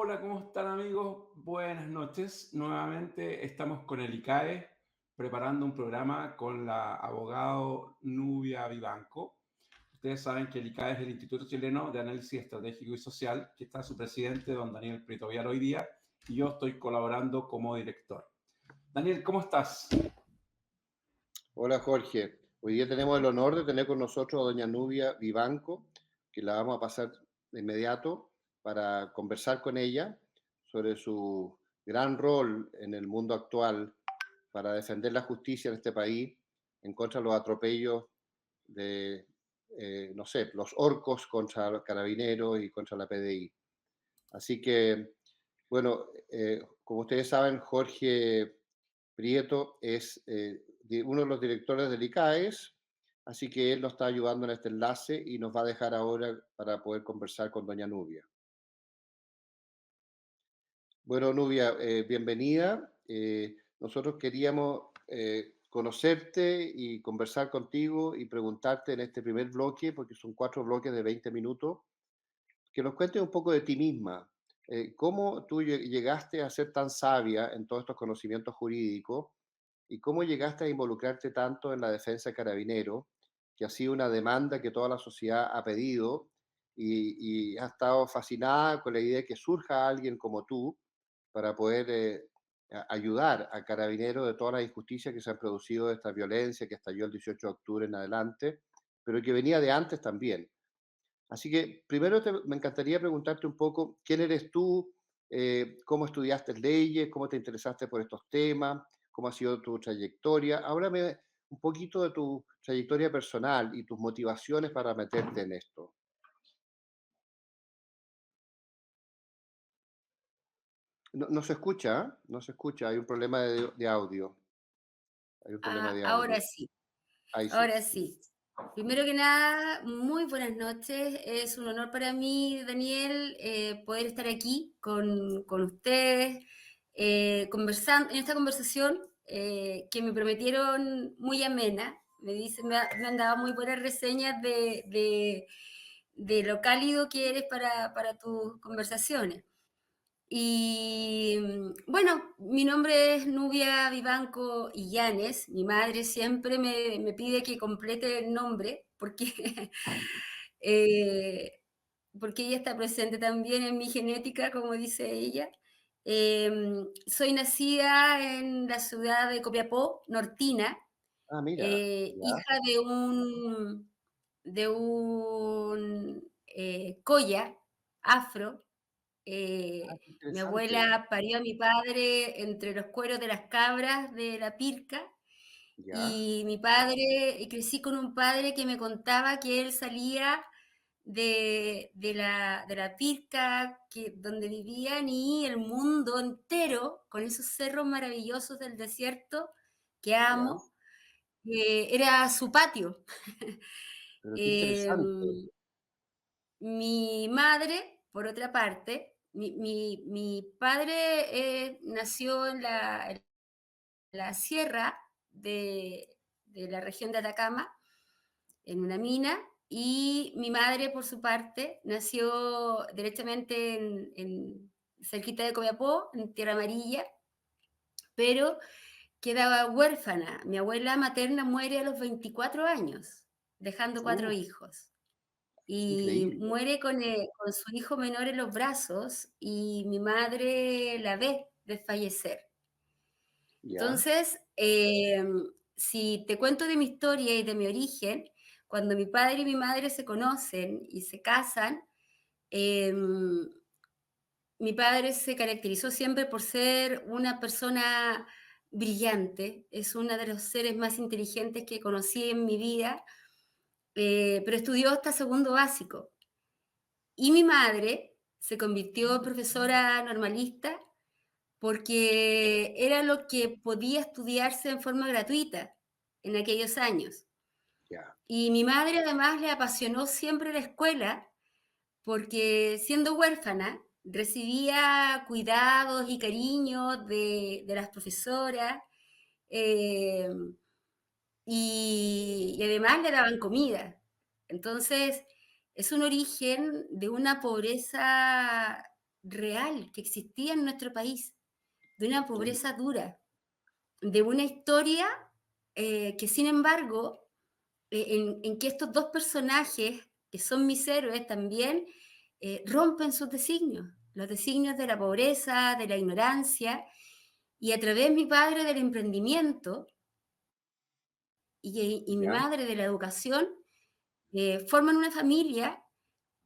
Hola, ¿cómo están amigos? Buenas noches. Nuevamente estamos con el ICAE preparando un programa con la abogado Nubia Vivanco. Ustedes saben que el ICAE es el Instituto Chileno de Análisis Estratégico y Social, que está su presidente, don Daniel Prieto Villar, hoy día, y yo estoy colaborando como director. Daniel, ¿cómo estás? Hola Jorge, hoy día tenemos el honor de tener con nosotros a doña Nubia Vivanco, que la vamos a pasar de inmediato para conversar con ella sobre su gran rol en el mundo actual para defender la justicia en este país en contra de los atropellos de, no sé, los orcos contra los carabineros y contra la PDI. Así que, bueno, como ustedes saben, Jorge Prieto es uno de los directores del ICAES, así que él nos está ayudando en este enlace y nos va a dejar ahora para poder conversar con doña Nubia. Bueno, Nubia, bienvenida. Nosotros queríamos conocerte y conversar contigo y preguntarte en este primer bloque, porque son 4 bloques de 20 minutos, que nos cuentes un poco de ti misma. ¿Cómo tú llegaste a ser tan sabia en todos estos conocimientos jurídicos y cómo llegaste a involucrarte tanto en la defensa de Carabineros, que ha sido una demanda que toda la sociedad ha pedido y ha estado fascinada con la idea de que surja alguien como tú para poder ayudar a Carabineros de todas las injusticias que se han producido de esta violencia que estalló el 18 de octubre en adelante, pero que venía de antes también. Así que primero me encantaría preguntarte un poco quién eres tú, cómo estudiaste leyes, cómo te interesaste por estos temas, cómo ha sido tu trayectoria. Háblame un poquito de tu trayectoria personal y tus motivaciones para meterte en esto. No, no se escucha, ¿eh? No se escucha, hay un problema de audio. Hay un problema Ah, de ahora audio. sí, Ahí sí. ahora sí. Primero que nada, muy buenas noches. Es un honor para mí, Daniel, poder estar aquí con ustedes, conversando en esta conversación que me prometieron muy amena. Me han dado muy buenas reseñas de lo cálido que eres para tus conversaciones. Y bueno, mi nombre es Nubia Vivanco Illanes. Mi madre siempre me pide que complete el nombre eh, porque ella está presente también en mi genética, como dice ella. Soy nacida en la ciudad de Copiapó, Nortina, Ah, mira, ya. hija de un colla afro. Ah, qué Mi interesante. abuela parió a mi padre entre los cueros de las cabras de la Pirca, Ya, y mi padre, y crecí con un padre que me contaba que él salía de la Pirca, donde vivían, y el mundo entero, con esos cerros maravillosos del desierto que ya. amo, era su patio. Pero qué interesante. Em, Mi madre, por otra parte, mi padre nació en la sierra de la región de Atacama, en una mina, y mi madre, por su parte, nació directamente cerquita de Copiapó, en Tierra Amarilla, pero quedaba huérfana. Mi abuela materna muere a los 24 años, dejando 4 hijos. Y Increíble. muere con su hijo menor en los brazos, y mi madre la ve desfallecer. Ya, Entonces, si te cuento de mi historia y de mi origen, cuando mi padre y mi madre se conocen y se casan, em, mi padre se caracterizó siempre por ser una persona brillante, es uno de los seres más inteligentes que conocí en mi vida, pero estudió hasta segundo básico. Y mi madre se convirtió en profesora normalista porque era lo que podía estudiarse en forma gratuita en aquellos años. ya. Y mi madre además le apasionó siempre la escuela porque, siendo huérfana, recibía cuidados y cariños de las profesoras, eh, y además le daban comida. Entonces, es un origen de una pobreza real que existía en nuestro país, de una Claro, pobreza dura, de una historia que sin embargo, en que estos dos personajes, que son mis héroes también, rompen sus designios, los designios de la pobreza, de la ignorancia, y a través mi padre del emprendimiento y mi ya, madre de la educación, forman una familia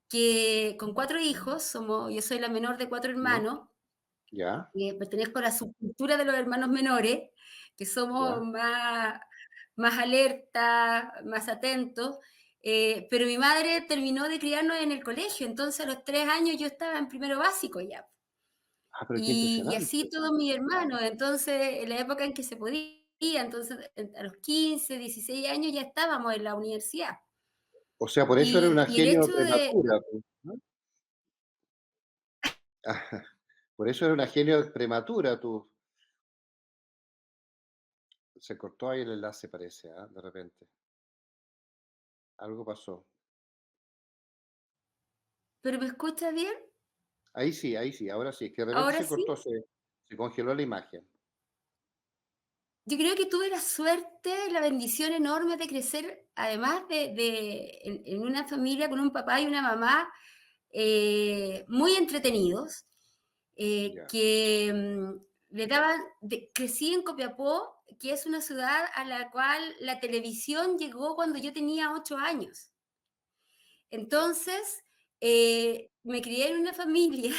que con 4 hijos, yo soy la menor de 4 hermanos, ya, pertenezco a la subcultura de los hermanos menores, que somos ya. más alertas, más atentos, pero mi madre terminó de criarnos en el colegio, entonces a los 3 años yo estaba en primero básico ya. Ah, pero qué Y impresionante. así todos mis hermanos, entonces en la época en que se podía, entonces a los 15, 16 años ya estábamos en la universidad. O sea, por eso era una Y el genio hecho de, prematura, pues, ¿no? Ajá. Por eso era una genio prematura tú. Se cortó ahí el enlace, parece, ¿ah? De repente. Algo pasó. ¿pero me escucha bien? Ahí sí, ahora sí. Es que de repente ¿Ahora se sí? cortó, se congeló la imagen. Yo creo que tuve la suerte, la bendición enorme de crecer, además en una familia con un papá y una mamá muy entretenidos, Ya. le daban, crecí en Copiapó, que es una ciudad a la cual la televisión llegó cuando yo tenía 8 años. Entonces, me crié en una familia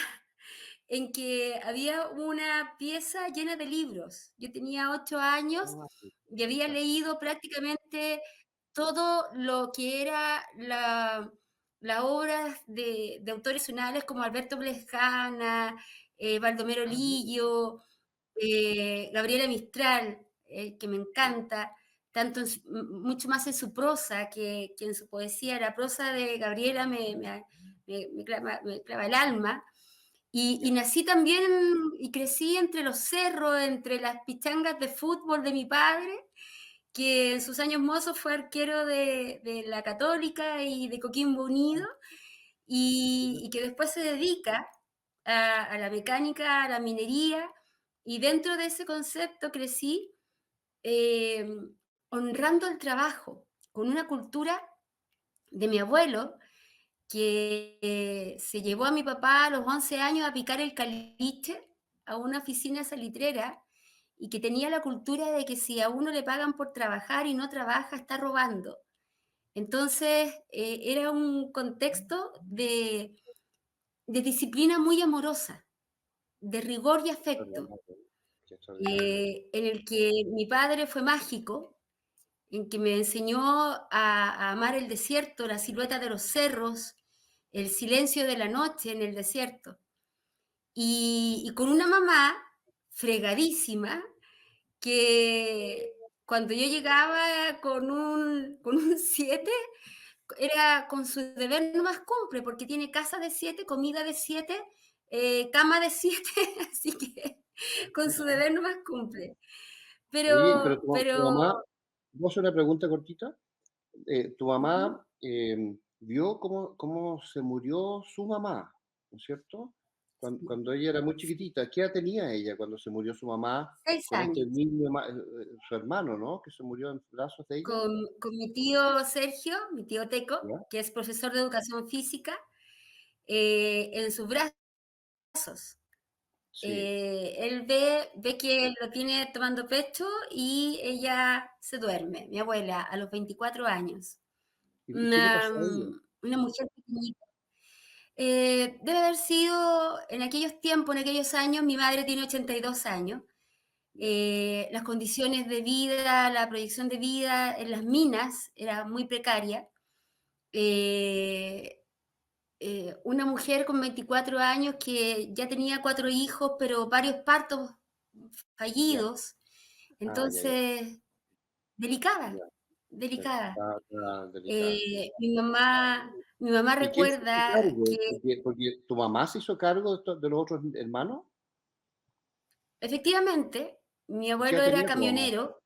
en que había una pieza llena de libros. Yo tenía 8 años Ah, y había fantástica. leído prácticamente todo lo que era la obras de autores nacionales como Alberto Plejana, Baldomero Ah, mira. Lillo, Gabriela Mistral, que me Ya, encanta, tanto mucho más en su prosa que en su poesía. La prosa de Gabriela me clava el alma. Y ya. nací también y crecí entre los cerros, entre las pichangas de fútbol de mi padre, que en sus años mozos fue arquero de la Católica y de Coquimbo Unido, y que después se dedica a la mecánica, a la minería, y dentro de ese concepto crecí eh, honrando el trabajo, con una cultura de mi abuelo, que se llevó a mi papá a los 11 años a picar el caliche a una oficina salitrera y que tenía la cultura de que si a uno le pagan por trabajar y no trabaja, está robando. Entonces, era un contexto de disciplina muy amorosa, de rigor y Qué afecto, extraordinario, qué extraordinario. en el que mi padre fue mágico, en que me enseñó a amar el desierto, la silueta de los cerros, el silencio de la noche en el desierto. Y con una mamá fregadísima que cuando yo llegaba con un 7 era con su deber nomás cumple, porque tiene casa de 7, comida de 7, cama de 7, así que con su Mira. deber nomás cumple. Oye, pero tu Pero mamá, ¿puedo hacer una pregunta cortita? Tu ujú, mamá vio cómo se murió su mamá, ¿no es cierto? sí, Cuando ella era muy chiquitita. ¿Qué edad tenía ella cuando se murió su mamá 6 con este años. niño, su hermano, ¿no? Que se murió en brazos de ella. Con mi tío Sergio, mi tío Teco, ¿Ya? que es profesor de educación física, en sus brazos. Sí. Él ve que lo tiene tomando pecho y ella se duerme, mi abuela, a los 24 años. Y qué le Una, pasó a ella? una mujer pequeñita. Debe haber sido en aquellos tiempos, en aquellos años, mi madre tiene 82 años. Ya. Las condiciones de vida, la proyección de vida en las minas era muy precaria. Eh, una mujer con 24 años que ya tenía 4 hijos, pero varios partos Ya. fallidos. Ah, ya, ya. Entonces, delicada, Ya. delicada. Está delicada. Mi mamá ¿Y quién se hizo recuerda que cargo? Porque tu mamá se hizo cargo de los otros hermanos. efectivamente mi ¿Y qué abuelo edad era tenía tu mamá? camionero,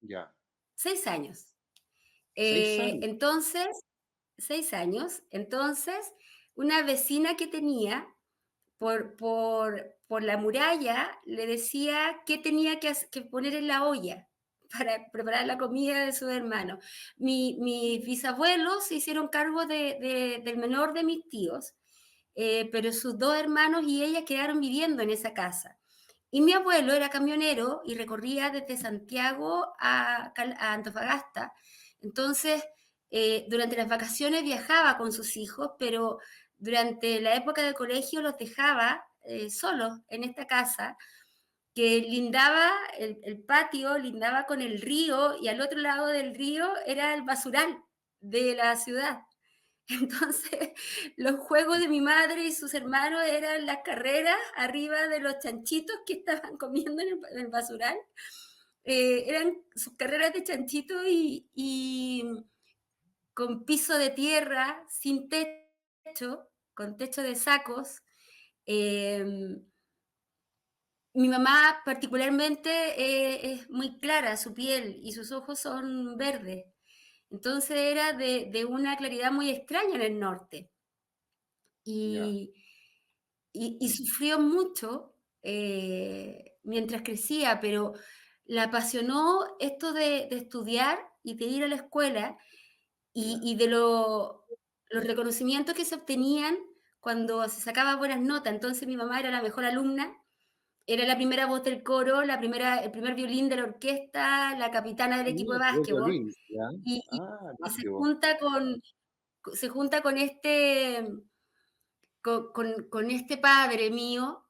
Ya. 6 años. 6 años. Entonces, 6 años. Entonces, una vecina que tenía por la muralla, le decía qué tenía que poner en la olla para preparar la comida de sus hermanos. Mis bisabuelos se hicieron cargo del menor de mis tíos, pero sus dos hermanos y ella quedaron viviendo en esa casa. Y mi abuelo era camionero y recorría desde Santiago a Antofagasta. Entonces, durante las vacaciones viajaba con sus hijos, pero durante la época de colegio los dejaba solos en esta casa que lindaba, el patio lindaba con el río y al otro lado del río era el basural de la ciudad. Entonces, los juegos de mi madre y sus hermanos eran las carreras arriba de los chanchitos que estaban comiendo en el basural. Eran sus carreras de chanchito y con piso de tierra, sin techo, con techo de sacos. Em, Mi mamá particularmente es muy clara, su piel y sus ojos son verdes. Entonces era de una claridad muy extraña en el norte. Ya, Y, y sufrió mucho mientras crecía, pero la apasionó esto de estudiar y de ir a la escuela ya. y de los reconocimientos que se obtenían cuando se sacaba buenas notas. Entonces mi mamá era la mejor alumna, era la primera voz del coro, el primer violín de la orquesta, la capitana del Ah, equipo mira, de tocó básquetbol, violín, ya. y, y- Ah, y mágico. se junta con este padre mío,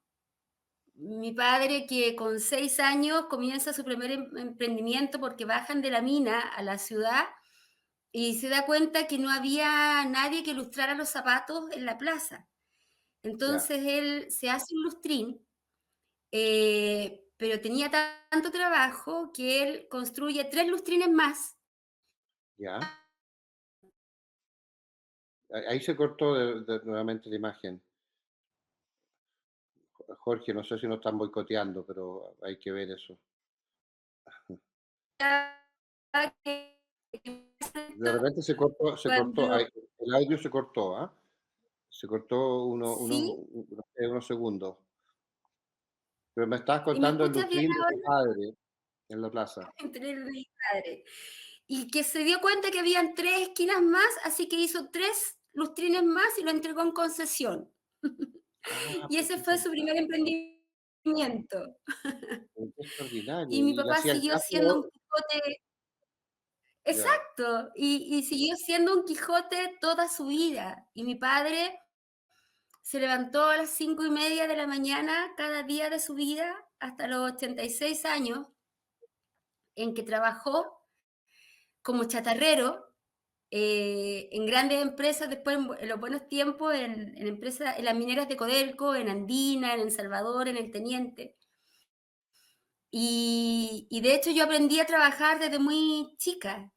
mi padre que con 6 años comienza su primer emprendimiento porque bajan de la mina a la ciudad y se da cuenta que no había nadie que lustrara los zapatos en la plaza. Ya, Entonces él se hace un lustrín, pero tenía tanto trabajo que él construye 3 lustrines más. ya. Ahí se cortó nuevamente la imagen. Jorge, no sé si nos están boicoteando, pero hay que ver eso. De repente se cortó, Cuando el audio se cortó, ¿ah? Se cortó sí, unos segundos. Pero me estabas ¿y me contando el escuchas bien lustrín de tu ahora? padre en la plaza. Entre él y mi padre. Y que se dio cuenta que habían 3 esquinas más, así que hizo 3 lustrines más y lo entregó en concesión. Ah, Y pero ese qué fue su primer fantástico, emprendimiento. pero qué extraordinario. Y mi Y le papá hacían siguió siendo un caso, Quijote, ya, exacto, y siguió siendo un Quijote toda su vida. Y mi padre se levantó a las 5:30 de la mañana cada día de su vida hasta los 86 años, en que trabajó como chatarrero en grandes empresas, después en los buenos tiempos, en empresas, en las mineras de Codelco, en Andina, en El Salvador, en El Teniente. Y de hecho yo aprendí a trabajar desde muy chica.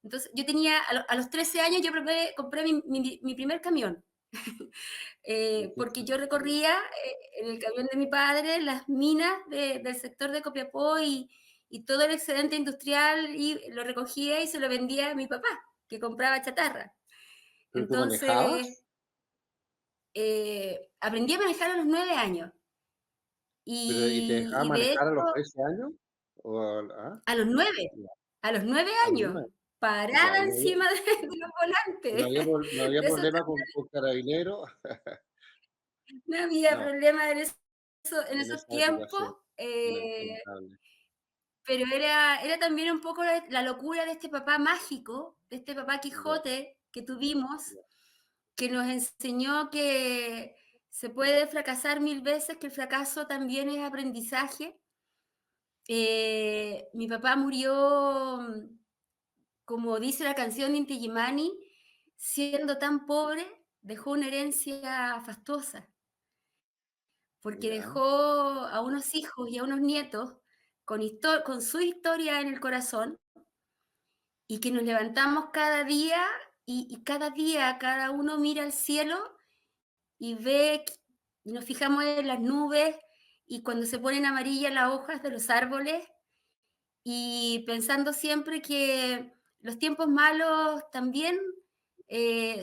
Entonces yo tenía, a los 13 años yo compré mi primer camión, pero qué porque yo extraordinario. recorría en el camión de mi padre las minas del sector de Copiapó y todo el excedente industrial y lo recogía y se lo vendía a mi papá, que compraba chatarra. ¿Pero tú Entonces, manejabas? aprendí a manejar a los 9 años Pero, ¿y te dejaban y de manejar a hecho, los 13 años? ¿O ah? a los 9, Ya, a los 9 a los años, 9. Ya, parada y encima de los volantes. no había De esos problema con Carabineros. no había No, problema en en esos esa época tiempos, sí, lamentable. pero era también un poco la locura de este papá mágico, de este papá Ya, Quijote que tuvimos, ya, que nos enseñó que se puede fracasar 1000 veces, que el fracaso también es aprendizaje. Mi papá murió, como dice la canción de Inti Illimani, siendo tan pobre, dejó una herencia fastuosa, porque ya, dejó a unos hijos y a unos nietos con su historia en el corazón y que nos levantamos cada día y cada día cada uno mira al cielo y ve y nos fijamos en las nubes y cuando se ponen amarillas las hojas de los árboles y pensando siempre que los tiempos malos también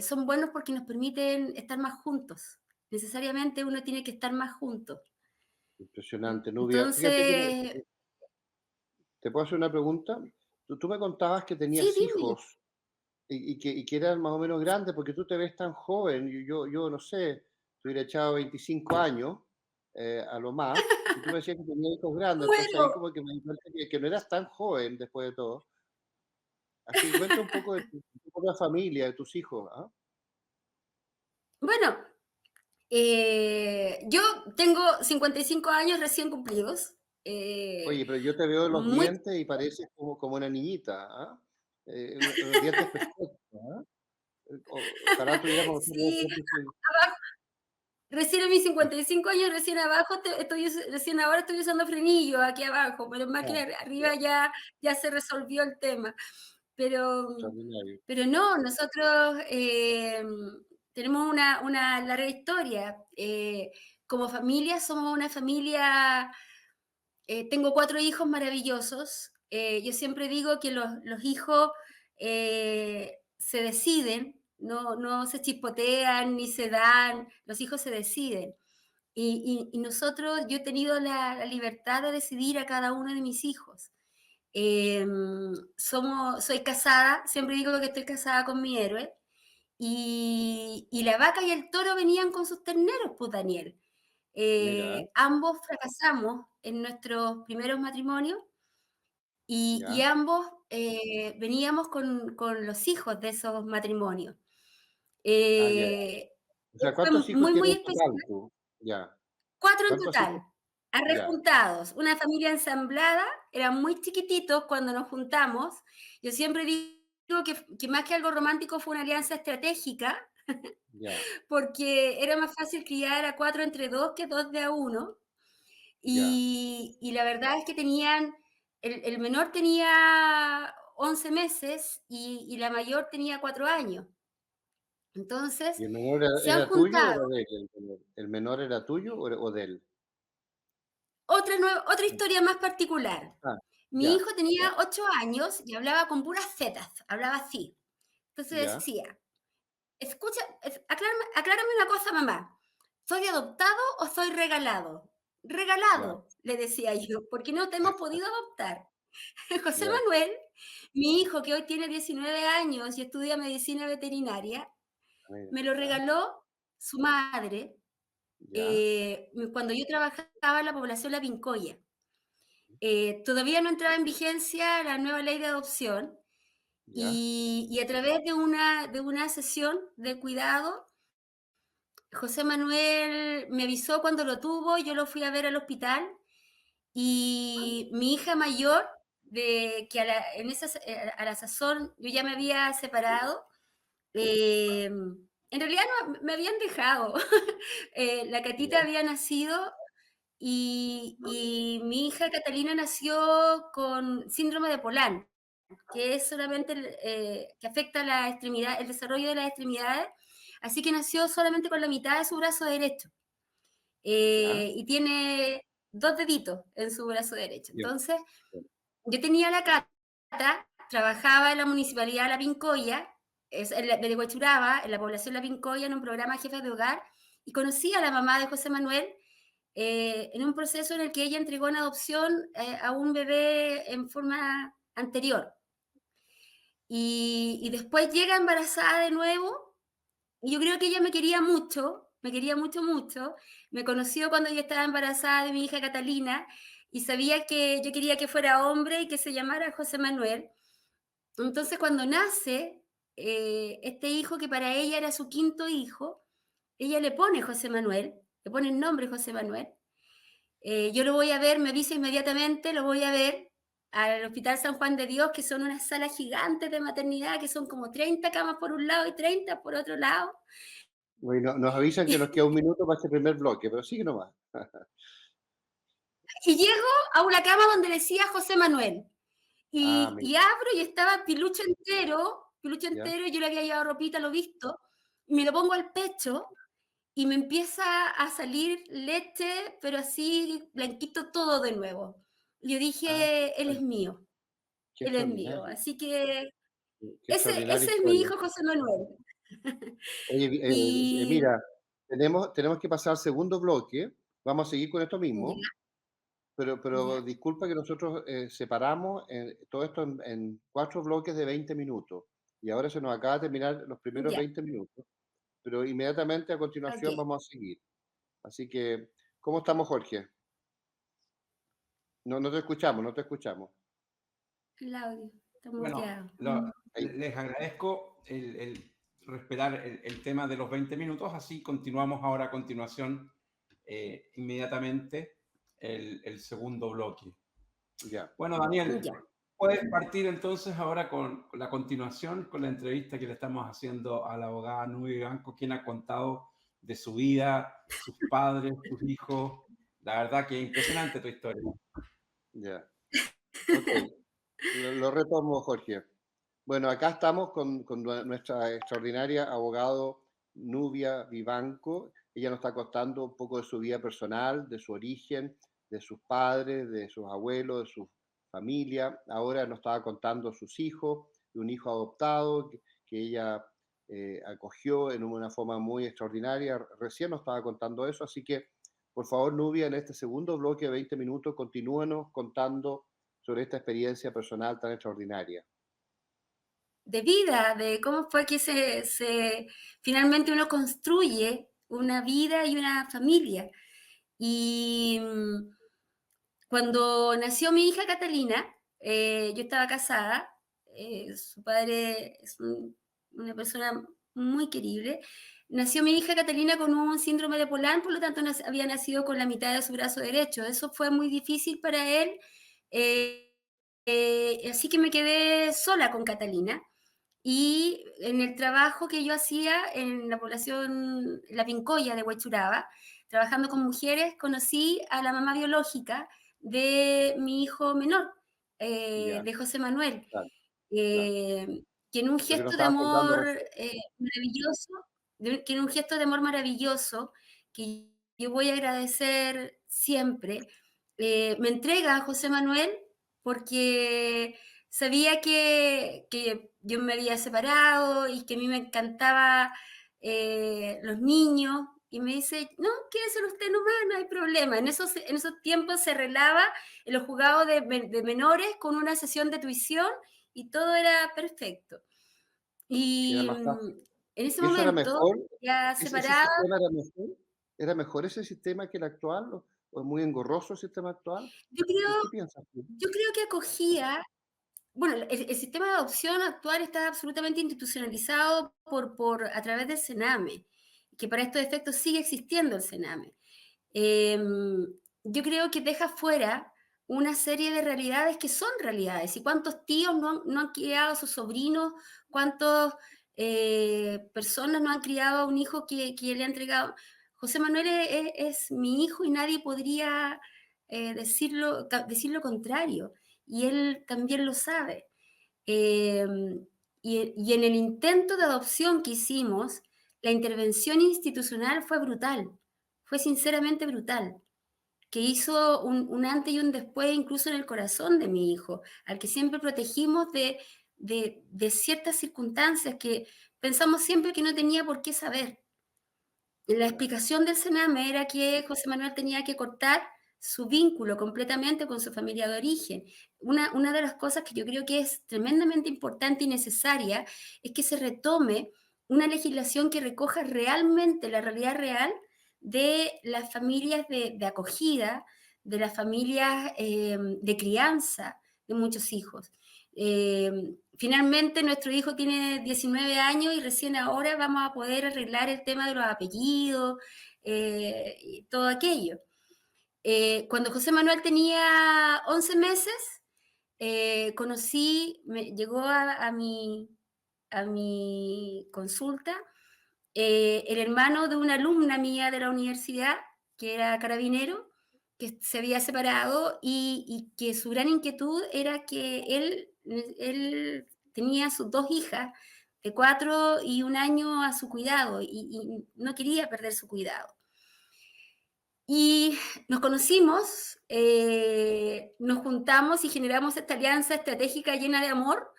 son buenos porque nos permiten estar más juntos. necesariamente uno tiene que estar más juntos. Impresionante, Nubia. Fíjate que Entonces, te puedo hacer una pregunta. Tú me contabas que sí, tenías dime. hijos y que eran más o menos grandes, porque tú te ves tan joven. Yo no sé, te hubiera echado 25 años a lo más, y tú me decías que tenías hijos grandes, entonces Muero. ahí como que me di cuenta que no eras tan joven después de todo. Así que cuenta un poco de tu propia familia, de tus hijos, ¿ah? Bueno, yo tengo 55 años recién cumplidos. eh, Oye, pero yo te veo los muy dientes y pareces como una niñita, ¿ah? Unos dientes perfectos, ¿ah? Ojalá tuviéramos nosotros sí, los dientes. recién a mis 55 años, recién abajo, recién ahora estoy usando frenillo aquí abajo, pero más que Ah, ya, arriba ya se resolvió el tema. Pero, extraordinario. pero no, nosotros tenemos una larga historia. Como familia, somos una familia, tengo 4 hijos maravillosos. Yo siempre digo que los hijos se deciden, no se chispotean ni se dan, los hijos se deciden. Y nosotros, yo he tenido la libertad de decidir a cada uno de mis hijos. Soy casada, siempre digo que estoy casada con mi héroe, y la vaca y el toro venían con sus terneros, pues Daniel. Mira, Ambos fracasamos en nuestros primeros matrimonios y ya. ambos veníamos con los hijos de esos matrimonios. Ah, ya. O sea, Fue ¿cuántos hijos muy, muy tienes en especial. total tú? Ya. 4 en ¿Cuántos hijos? total, Ya, arrejuntados, una familia ensamblada, eran muy chiquititos cuando nos juntamos. Yo siempre digo que más que algo romántico fue una alianza estratégica, ya, porque era más fácil criar a 4 entre 2 que 2 de a 1. ya. Y la verdad es que el menor tenía 11 meses y la mayor tenía 4 años. Entonces, ¿Y el menor era, se han era tuyo o juntado. era de él? ¿El menor era tuyo o de él? Otra historia más particular. Ah, Mi ya, hijo ya, tenía 8 años y hablaba con puras zetas, hablaba así. Entonces ya, decía, escucha, aclárame una cosa, mamá. ¿Soy adoptado o soy regalado? ya, Regalado, le decía yo, porque no te hemos podido adoptar. José ya. Manuel, mi hijo que hoy tiene 19 años y estudia medicina veterinaria, Mira, me lo ya, regaló su madre ya, cuando yo trabajaba en la población La Pincoya. Todavía no entraba en vigencia la nueva ley de adopción ya. y a través de una sesión de cuidado, José Manuel me avisó cuando lo tuvo, yo lo fui a ver al hospital y mi hija mayor, que a la sazón yo ya me había separado, en realidad no, me habían dejado. La Ya, Catita había nacido y mi hija Catalina nació con síndrome de Poland, que es solamente que afecta la extremidad, el desarrollo de las extremidades, así que nació solamente con la mitad de su brazo derecho ya, y tiene 2 deditos en su brazo derecho. ya, Entonces, ya, yo tenía la Cata, trabajaba en la municipalidad de La Pincoya, de Huachuraba, en la población de La Pincoya, en un programa Jefes de Hogar, y conocí a la mamá de José Manuel en un proceso en el que ella entregó en adopción a un bebé en forma anterior. Y después llega embarazada de nuevo, y yo creo que ella me quería mucho, mucho. Me conoció cuando yo estaba embarazada de mi hija Catalina, y sabía que yo quería que fuera hombre y que se llamara José Manuel. Entonces, cuando nace este hijo, que para ella era su quinto hijo, ella le pone José Manuel, le pone el nombre José Manuel. Yo lo voy a ver, me avisa inmediatamente, lo voy a ver al Hospital San Juan de Dios, que son unas salas gigantes de maternidad, que son como 30 camas por un lado y 30 por otro lado. Bueno, nos avisan que nos queda un minuto para este primer bloque, pero sigue nomás. Y llego a una cama donde decía José Manuel. Ah, Y, mira, y abro y estaba pilucho ya, entero, yo le había llevado ropita, lo visto, y me lo pongo al pecho y me empieza a salir leche, pero así blanquito todo de nuevo. Yo ah, dije, él es bueno, mío, qué él es mío. extraordinario, Así que qué ese extraordinaria es mi historia. hijo José Manuel. Oye, Y mira, tenemos que pasar al segundo bloque. Vamos a seguir con esto Ya, mismo, pero ya, disculpa que nosotros separamos todo esto en 4 bloques de 20 minutos. Y ahora se nos acaba de terminar los primeros ya, 20 minutos, pero inmediatamente a ok. continuación vamos a seguir. Así que, ¿cómo estamos, Jorge? No, no te escuchamos, no te escuchamos. El audio está Bueno, muteado. Ahí, les agradezco el respetar el tema de los 20 minutos, así continuamos ahora a continuación inmediatamente el segundo bloque. ya. Bueno, Daniel, Ya. puedes partir entonces ahora con la continuación, con la entrevista que le estamos haciendo a la abogada Nubia Vivanco, quien ha contado de su vida, sus padres, sus hijos. La verdad que impresionante tu historia. Ya. Ok. Lo retomo, Jorge. Bueno, acá estamos con nuestra extraordinaria abogado Nubia Vivanco. Ella nos está contando un poco de su vida personal, de su origen, de sus padres, de sus abuelos, de su familia. Ahora nos estaba contando sus hijos, de un hijo adoptado que ella acogió en una forma muy extraordinaria. Recién nos estaba contando eso, así que por favor, Nubia, en este segundo bloque de 20 minutos, continúenos contando sobre esta experiencia personal tan extraordinaria. De vida, de cómo fue que finalmente uno construye una vida y una familia. Y cuando nació mi hija Catalina, yo estaba casada, su padre es una persona muy querible. Nació mi hija Catalina con un síndrome de Poland, por lo tanto había nacido con la mitad de su brazo derecho. Eso fue muy difícil para él, así que me quedé sola con Catalina. Y en el trabajo que yo hacía en la población, la Pincoya de Huechuraba, trabajando con mujeres, conocí a la mamá biológica de mi hijo menor, Ya, de José Manuel, claro, claro. eh, que en un Lo que nos gesto de estabas contando amor recién. maravilloso, que en un gesto de amor maravilloso, que yo voy a agradecer siempre, me entrega a José Manuel porque sabía que yo me había separado y que a mí me encantaba los niños. Y me dice, no, quédese usted nomás, no hay problema. En esos tiempos se arreglaba en los juzgados de menores con una sesión de tuición y todo era perfecto. Era Y más fácil. en ese ¿Y eso era momento, mejor? ya ¿Ese separada, sistema era mejor? ¿Era mejor ese sistema que el actual? ¿O es muy engorroso el sistema actual? yo creo, ¿Qué piensas tú? yo creo que acogía. Bueno, el sistema de adopción actual está absolutamente institucionalizado a través del Sename, que para estos efectos sigue existiendo el Sename. Yo creo que deja fuera una serie de realidades que son realidades. ¿Y cuántos tíos no han criado a sus sobrinos? ¿Cuántas personas no han criado a un hijo que le ha entregado? José Manuel es mi hijo y nadie podría decir lo contrario. Y él también lo sabe. Eh, y en el intento de adopción que hicimos, la intervención institucional fue brutal, fue sinceramente brutal, que hizo un antes y un después incluso en el corazón de mi hijo, al que siempre protegimos de ciertas circunstancias que pensamos siempre que no tenía por qué saber. La Claro, explicación del Sename era que José Manuel tenía que cortar su vínculo completamente con su familia de origen. Una de las cosas que yo creo que es tremendamente importante y necesaria es que se retome una legislación que recoja realmente la realidad real de las familias de acogida, de las familias de crianza de muchos hijos. Finalmente, nuestro hijo tiene 19 años y recién ahora vamos a poder arreglar el tema de los apellidos y todo aquello. Cuando José Manuel tenía 11 meses, llegó a mi consulta el hermano de una alumna mía de la universidad, que era carabinero, que se había separado y que su gran inquietud era que él tenía sus dos hijas de 4 y 1 año a su cuidado y no quería perder su cuidado. Y nos conocimos, nos juntamos y generamos esta alianza estratégica llena de amor.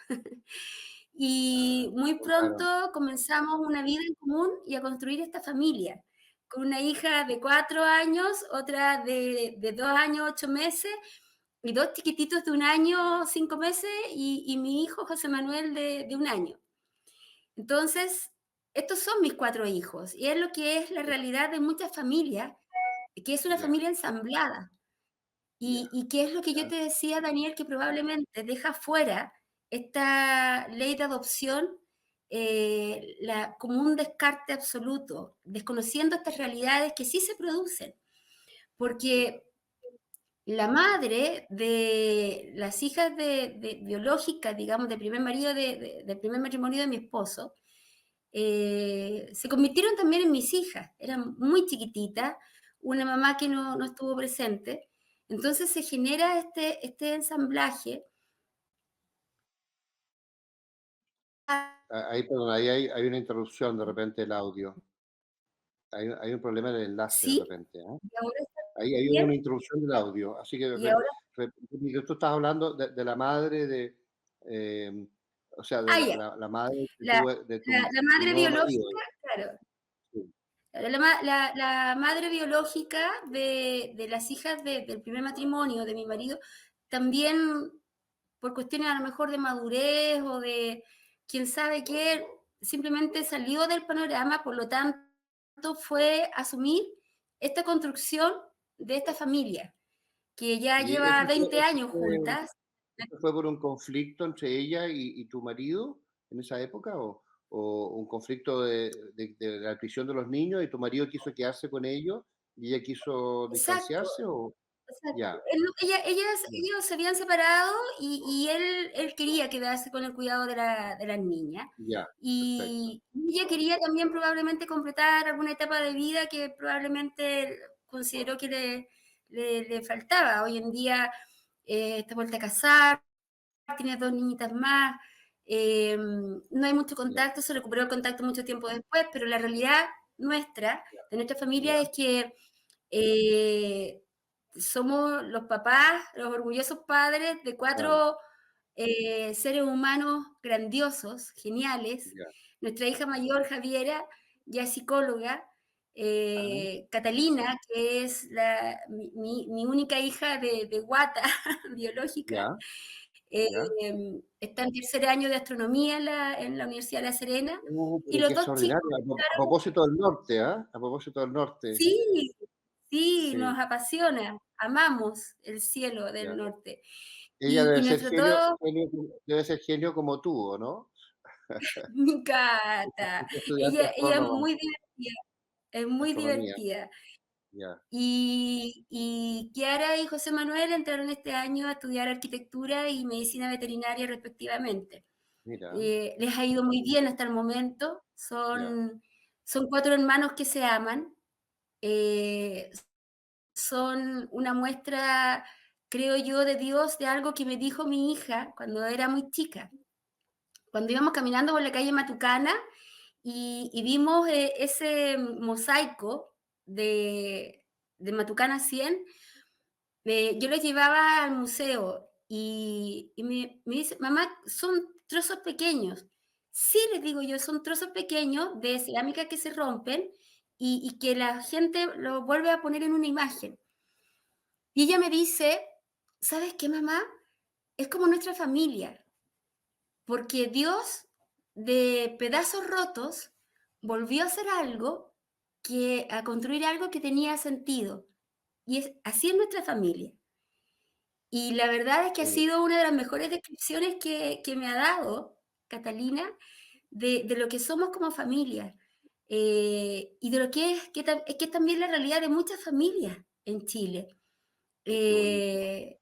Y muy claro. pronto comenzamos una vida en común y a construir esta familia. con una hija de 4 años, otra de 2 años, 8 meses, y 2 chiquititos de 1 año, 5 meses, y mi hijo José Manuel de 1 año. Entonces, estos son mis 4 hijos, y es lo que es la realidad de muchas familias, que es una Ya, familia ensamblada. ya, Y qué es lo que yo ya, te decía, Daniel, que probablemente deja fuera esta ley de adopción como un descarte absoluto, desconociendo estas realidades que sí se producen, ya, porque la madre de las hijas biológicas, digamos, del primer marido, del primer matrimonio de mi esposo, se convirtieron también en mis hijas. Eran muy chiquititas, una mamá que no estuvo presente. Entonces se genera este ensamblaje. Ahí, perdón, ahí hay una interrupción de repente del audio. Hay un problema en el enlace de Sí, repente, ¿eh? y ahora está Ahí hubo bien, una interrupción del audio, así que y ahora, tú estás hablando de la madre de, o sea, de ya, la madre la, de la tu madre nuevo marido. biológica, claro, Sí, la madre biológica de las hijas del primer matrimonio de mi marido, también por cuestiones a lo mejor de madurez o de quién sabe qué, simplemente salió del panorama, por lo tanto fue asumir esta construcción de esta familia, que ya ¿y lleva 20 años juntas. eso fue por un conflicto entre ella y tu marido en esa época? ¿O un conflicto de la prisión de los niños y tu marido quiso quedarse con ellos y ella quiso Exacto, distanciarse? ¿O exacto. ya, ya, Ellos se habían separado y él quería quedarse con el cuidado de las niñas. ya, perfecto. Y ella quería también probablemente completar alguna etapa de vida que probablemente consideró que le faltaba. Hoy en día está vuelta a casar, tiene 2 niñitas más, no hay mucho Ya, contacto, se recuperó el contacto mucho tiempo después, pero la realidad nuestra, de nuestra ya, familia, es que eh, somos los papás, los orgullosos padres de claro, 4 seres humanos grandiosos, geniales. ya. Nuestra hija mayor, Javiera, ya es psicóloga. Ajá, Catalina, que es mi única hija de guata biológica, ya, ya. está en tercer año de astronomía en la Universidad de La Serena. Y Pero qué los 2 chicos, extraordinario. A propósito del norte, ¿ah? A propósito del norte. sí, sí, Sí, nos apasiona, amamos el cielo ya. del norte. Ella debe Y ser nuestros dos, debe ser genio como tú, ¿o no? mi gata, Fuiste estudiante ella astrónoma, es muy astronomía, divertida. ya, Y Kiara y José Manuel entraron este año a estudiar arquitectura y medicina veterinaria respectivamente. mira, Les ha ido muy bien hasta el momento. ya, Son 4 hermanos que se aman. eh, Son una muestra, creo yo, de Dios, de algo que me dijo mi hija cuando era muy chica. Cuando íbamos caminando por la calle Matucana y vimos ese mosaico de Matucana 100, yo lo llevaba al museo y me dice, mamá, son trozos pequeños. Sí, les digo yo, son trozos pequeños de cerámica que se rompen y que la gente lo vuelve a poner en una imagen. Y ella me dice, ¿sabes qué, mamá? Es como nuestra familia, porque Dios de pedazos rotos volvió a hacer algo, a construir algo que tenía sentido. Y así es nuestra familia. Y la verdad es que ha oye, sido una de las mejores descripciones que me ha dado Catalina de lo que somos como familia. Y de lo que es que es también la realidad de muchas familias en Chile. qué bonito. Eh,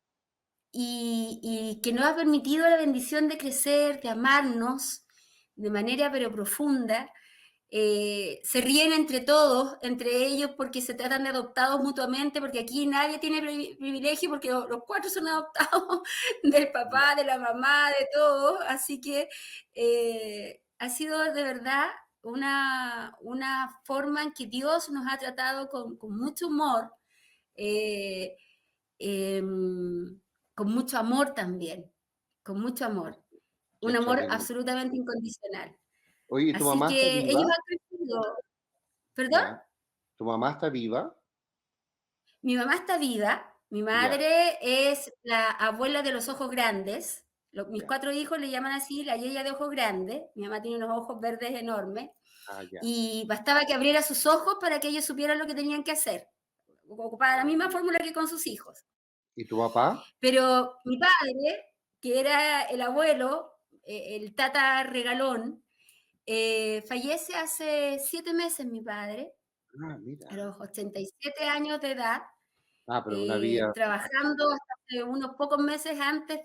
y que nos ha permitido la bendición de crecer, de amarnos de manera pero profunda. Se ríen entre todos, entre ellos, porque se tratan de adoptados mutuamente, porque aquí nadie tiene privilegio, porque los 4 son adoptados del Ya, papá, de la mamá, de todos. Así que ha sido de verdad una forma en que Dios nos ha tratado con mucho humor. Eh, con mucho amor también, con mucho amor, qué un amor extraordinario. absolutamente incondicional. Oye, ¿y tu Así mamá está que ellos viva? han crecido, ¿perdón? Ya. ¿Tu mamá está viva? Mi mamá está viva, mi Ya, madre es la abuela de los ojos grandes, mis ya. 4 hijos le llaman así, la yaya de ojos grandes, mi mamá tiene unos ojos verdes enormes, Ah, ya. y bastaba que abriera sus ojos para que ellos supieran lo que tenían que hacer, ocupaba la Ah, misma fórmula que con sus hijos. ¿y tu papá? Pero mi padre, que era el abuelo, el tata regalón, fallece hace 7 meses mi padre, Ah, a mira. los 87 años de edad, Ah, pero una vida. trabajando hasta hace unos pocos meses antes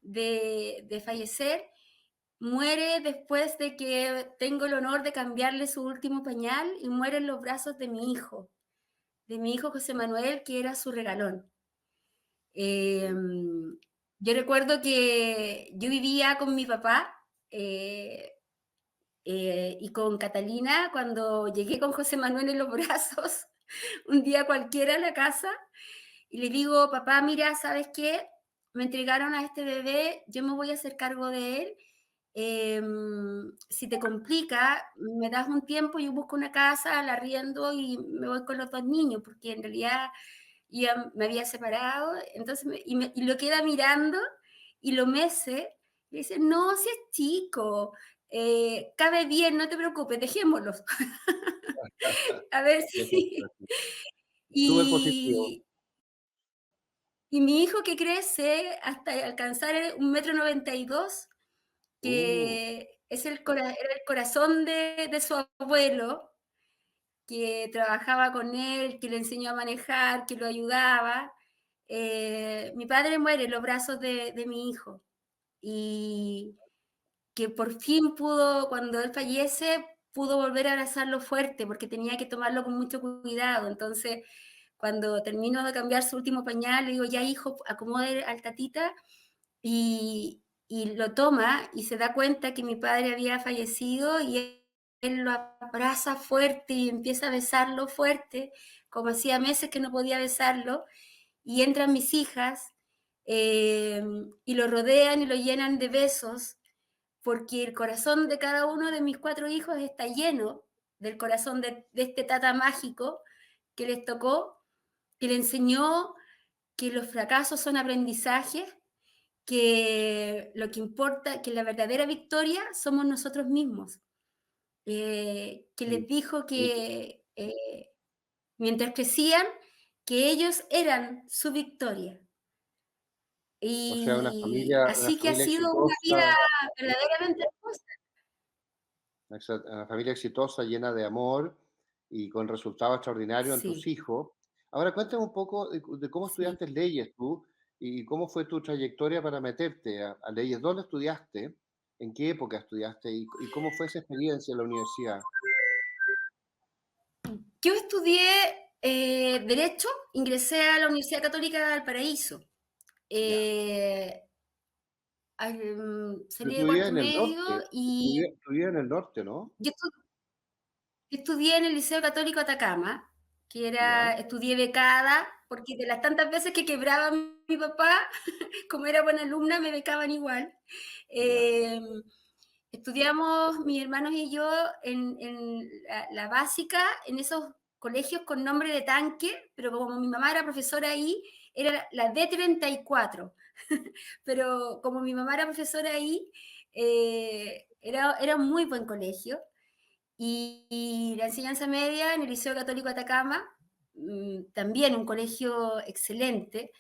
de fallecer. Muere después de que tengo el honor de cambiarle su último pañal y muere en los brazos de mi hijo José Manuel, que era su regalón. Yo recuerdo que yo vivía con mi papá eh, y con Catalina cuando llegué con José Manuel en los brazos, un día cualquiera a la casa, y le digo, papá, mira, ¿sabes qué? Me entregaron a este bebé, yo me voy a hacer cargo de él. Si te complica, me das un tiempo, yo busco una casa, la arriendo y me voy con los 2 niños, porque en realidad ya me había separado, entonces y lo queda mirando y lo mece, y dice, no, si es chico, cabe bien, no te preocupes, dejémoslo. A ver Bien, pues, si... súper positivo. Y, y mi hijo que crece hasta alcanzar 1,92 m, Uh, que es era el corazón de su abuelo, que trabajaba con él, que le enseñó a manejar, que lo ayudaba. Mi padre muere en los brazos de mi hijo y que por fin pudo, cuando él fallece, pudo volver a abrazarlo fuerte porque tenía que tomarlo con mucho cuidado. Entonces, cuando termino de cambiar su último pañal, le digo, ya hijo, acomode al tatita y lo toma y se da cuenta que mi padre había fallecido y él lo abraza fuerte y empieza a besarlo fuerte, como hacía meses que no podía besarlo, y entran mis hijas y lo rodean y lo llenan de besos, porque el corazón de cada uno de mis 4 hijos está lleno del corazón de este tata mágico que les tocó, que le enseñó que los fracasos son aprendizajes, que lo que importa, que la verdadera victoria somos nosotros mismos. Que sí, les dijo sí. que mientras crecían, que ellos eran su victoria. O sea, Y una así que ha familia sido una exitosa, vida verdaderamente hermosa. una familia exitosa, llena de amor y con resultados extraordinarios en tus Sí, hijos. Ahora cuéntame un poco de cómo sí. estudiaste leyes tú y cómo fue tu trayectoria para meterte a leyes. ¿Dónde estudiaste? ¿En qué época estudiaste? Y cómo fue esa experiencia en la universidad? Yo estudié Derecho, ingresé a la Universidad Católica de Valparaíso. Ya. Eh, Pero salí tú de vivías cuarto en el medio norte, y tú vivías en el norte, ¿no? yo estudié en el Liceo Católico Atacama, Ya, estudié becada, porque de las tantas veces que quebraba mi papá, como era buena alumna, me becaban igual. ya. Eh, Estudiamos mis hermanos y yo en la básica, en esos colegios con nombre de tanque, pero como mi mamá era profesora ahí, era la D34. Pero como mi mamá era profesora ahí, era un muy buen colegio. Y la enseñanza media en el Liceo Católico Atacama, también un colegio excelente.